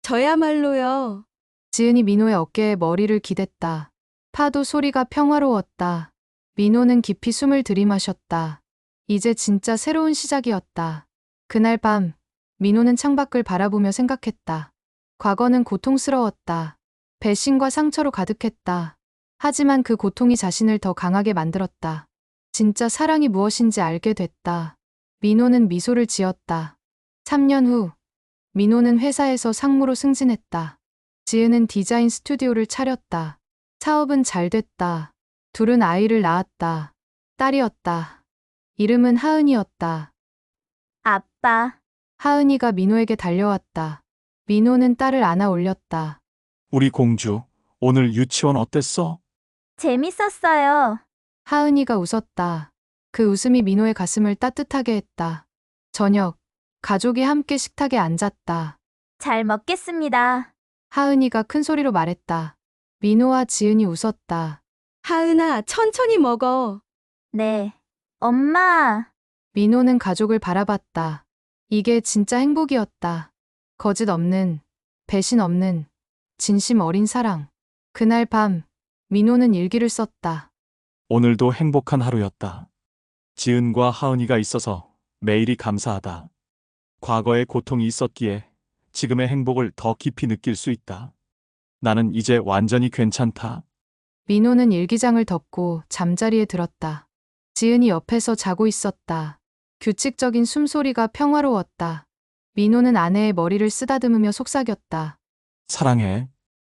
저야말로요. 지은이 민호의 어깨에 머리를 기댔다. 파도 소리가 평화로웠다. 민호는 깊이 숨을 들이마셨다. 이제 진짜 새로운 시작이었다. 그날 밤, 민호는 창밖을 바라보며 생각했다. 과거는 고통스러웠다. 배신과 상처로 가득했다. 하지만 그 고통이 자신을 더 강하게 만들었다. 진짜 사랑이 무엇인지 알게 됐다. 민호는 미소를 지었다. 3년 후, 민호는 회사에서 상무로 승진했다. 지은은 디자인 스튜디오를 차렸다. 사업은 잘 됐다. 둘은 아이를 낳았다. 딸이었다. 이름은 하은이었다. 아빠, 하은이가 민호에게 달려왔다. 민호는 딸을 안아 올렸다. 우리 공주, 오늘 유치원 어땠어? 재밌었어요. 하은이가 웃었다. 그 웃음이 민호의 가슴을 따뜻하게 했다. 저녁, 가족이 함께 식탁에 앉았다. 잘 먹겠습니다. 하은이가 큰 소리로 말했다. 민호와 지은이 웃었다. 하은아, 천천히 먹어. 네. 엄마, 민호는 가족을 바라봤다. 이게 진짜 행복이었다. 거짓 없는, 배신 없는, 진심 어린 사랑. 그날 밤, 민호는 일기를 썼다. 오늘도 행복한 하루였다. 지은과 하은이가 있어서 매일이 감사하다. 과거의 고통이 있었기에 지금의 행복을 더 깊이 느낄 수 있다. 나는 이제 완전히 괜찮다. 민호는 일기장을 덮고 잠자리에 들었다. 지은이 옆에서 자고 있었다. 규칙적인 숨소리가 평화로웠다. 민호는 아내의 머리를 쓰다듬으며 속삭였다. 사랑해.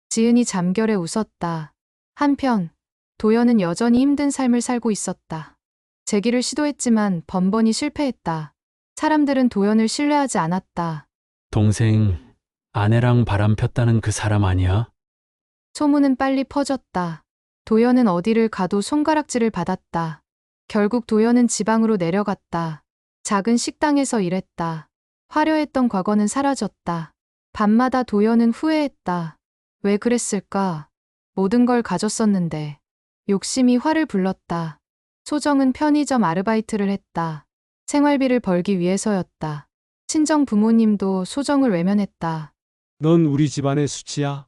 지은이 잠결에 웃었다. 한편, 도연은 여전히 힘든 삶을 살고 있었다. 재기를 시도했지만 번번이 실패했다. 사람들은 도연을 신뢰하지 않았다. 동생, 아내랑 바람 폈다는 그 사람 아니야? 소문은 빨리 퍼졌다. 도연은 어디를 가도 손가락질을 받았다. 결국 도연은 지방으로 내려갔다. 작은 식당에서 일했다. 화려했던 과거는 사라졌다. 밤마다 도연은 후회했다. 왜 그랬을까? 모든 걸 가졌었는데. 욕심이 화를 불렀다. 소정은 편의점 아르바이트를 했다. 생활비를 벌기 위해서였다. 친정 부모님도 소정을 외면했다. 넌 우리 집안의 수치야.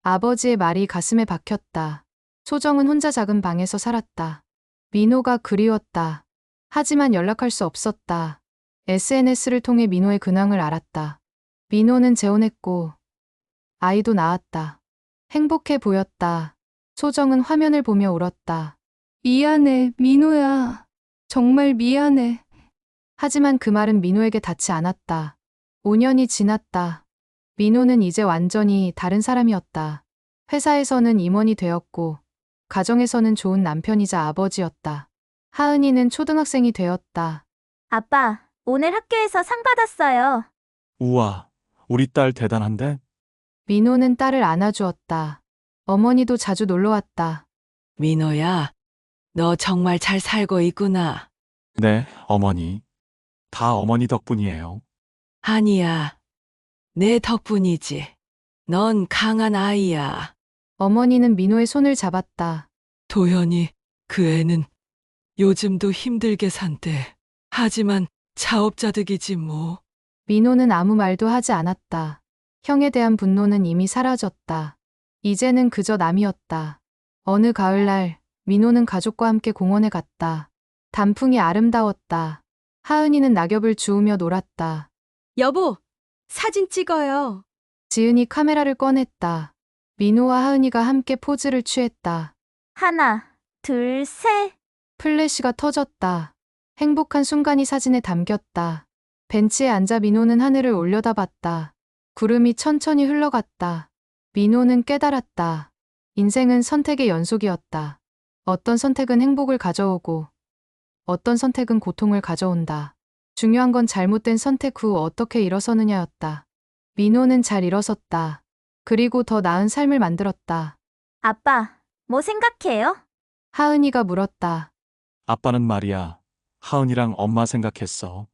아버지의 말이 가슴에 박혔다. 소정은 혼자 작은 방에서 살았다. 민호가 그리웠다. 하지만 연락할 수 없었다. SNS를 통해 민호의 근황을 알았다. 민호는 재혼했고 아이도 낳았다. 행복해 보였다. 소정은 화면을 보며 울었다. 미안해, 민호야. 정말 미안해. 하지만 그 말은 민호에게 닿지 않았다. 5년이 지났다. 민호는 이제 완전히 다른 사람이었다. 회사에서는 임원이 되었고, 가정에서는 좋은 남편이자 아버지였다. 하은이는 초등학생이 되었다. 아빠, 오늘 학교에서 상 받았어요. 우와, 우리 딸 대단한데? 민호는 딸을 안아주었다. 어머니도 자주 놀러왔다. 민호야, 너 정말 잘 살고 있구나. 네, 어머니. 다 어머니 덕분이에요. 아니야, 내 덕분이지. 넌 강한 아이야. 어머니는 민호의 손을 잡았다. 도연이, 그 애는 요즘도 힘들게 산대. 하지만 자업자득이지 뭐. 민호는 아무 말도 하지 않았다. 형에 대한 분노는 이미 사라졌다. 이제는 그저 남이었다. 어느 가을날, 민호는 가족과 함께 공원에 갔다. 단풍이 아름다웠다. 하은이는 낙엽을 주우며 놀았다. 여보, 사진 찍어요. 지은이 카메라를 꺼냈다. 민호와 하은이가 함께 포즈를 취했다. 하나, 둘, 셋. 플래시가 터졌다. 행복한 순간이 사진에 담겼다. 벤치에 앉아 민호는 하늘을 올려다봤다. 구름이 천천히 흘러갔다. 민호는 깨달았다. 인생은 선택의 연속이었다. 어떤 선택은 행복을 가져오고 어떤 선택은 고통을 가져온다. 중요한 건 잘못된 선택 후 어떻게 일어서느냐였다. 민호는 잘 일어섰다. 그리고 더 나은 삶을 만들었다. 아빠, 뭐 생각해요? 하은이가 물었다. 아빠는 말이야, 하은이랑 엄마 생각했어.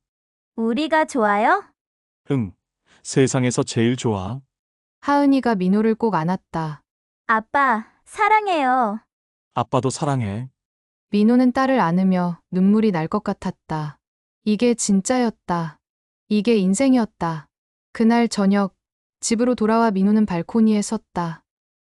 우리가 좋아요? 응, 세상에서 제일 좋아. 하은이가 민호를 꼭 안았다. 아빠, 사랑해요. 아빠도 사랑해. 민호는 딸을 안으며 눈물이 날 것 같았다. 이게 진짜였다. 이게 인생이었다. 그날 저녁, 집으로 돌아와 민호는 발코니에 섰다.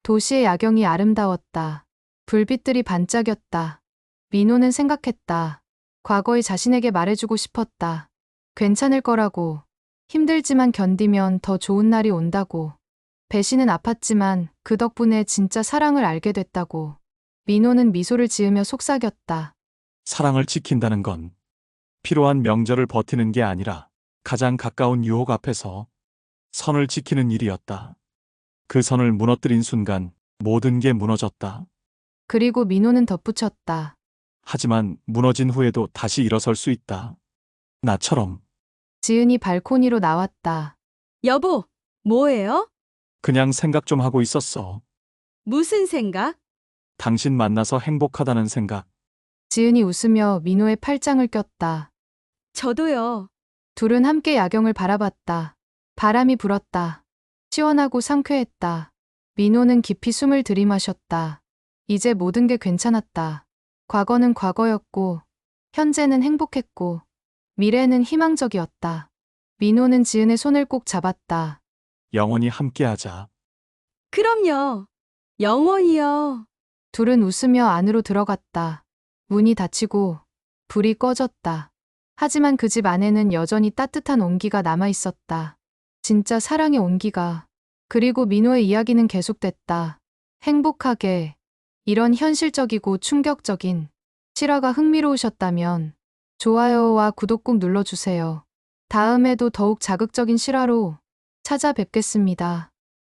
도시의 야경이 아름다웠다. 불빛들이 반짝였다. 민호는 생각했다. 과거의 자신에게 말해주고 싶었다. 괜찮을 거라고. 힘들지만 견디면 더 좋은 날이 온다고. 배신은 아팠지만 그 덕분에 진짜 사랑을 알게 됐다고. 민호는 미소를 지으며 속삭였다. 사랑을 지킨다는 건 필요한 명절을 버티는 게 아니라 가장 가까운 유혹 앞에서 선을 지키는 일이었다. 그 선을 무너뜨린 순간 모든 게 무너졌다. 그리고 민호는 덧붙였다. 하지만 무너진 후에도 다시 일어설 수 있다. 나처럼. 지은이 발코니로 나왔다. 여보, 뭐예요? 그냥 생각 좀 하고 있었어. 무슨 생각? 당신 만나서 행복하다는 생각. 지은이 웃으며 민호의 팔짱을 꼈다. 저도요. 둘은 함께 야경을 바라봤다. 바람이 불었다. 시원하고 상쾌했다. 민호는 깊이 숨을 들이마셨다. 이제 모든 게 괜찮았다. 과거는 과거였고, 현재는 행복했고, 미래는 희망적이었다. 민호는 지은의 손을 꼭 잡았다. 영원히 함께하자. 그럼요. 영원히요. 둘은 웃으며 안으로 들어갔다. 문이 닫히고 불이 꺼졌다. 하지만 그 집 안에는 여전히 따뜻한 온기가 남아 있었다. 진짜 사랑의 온기가. 그리고 민호의 이야기는 계속됐다. 행복하게. 이런 현실적이고 충격적인 실화가 흥미로우셨다면 좋아요와 구독 꾹 눌러주세요. 다음에도 더욱 자극적인 실화로 찾아뵙겠습니다.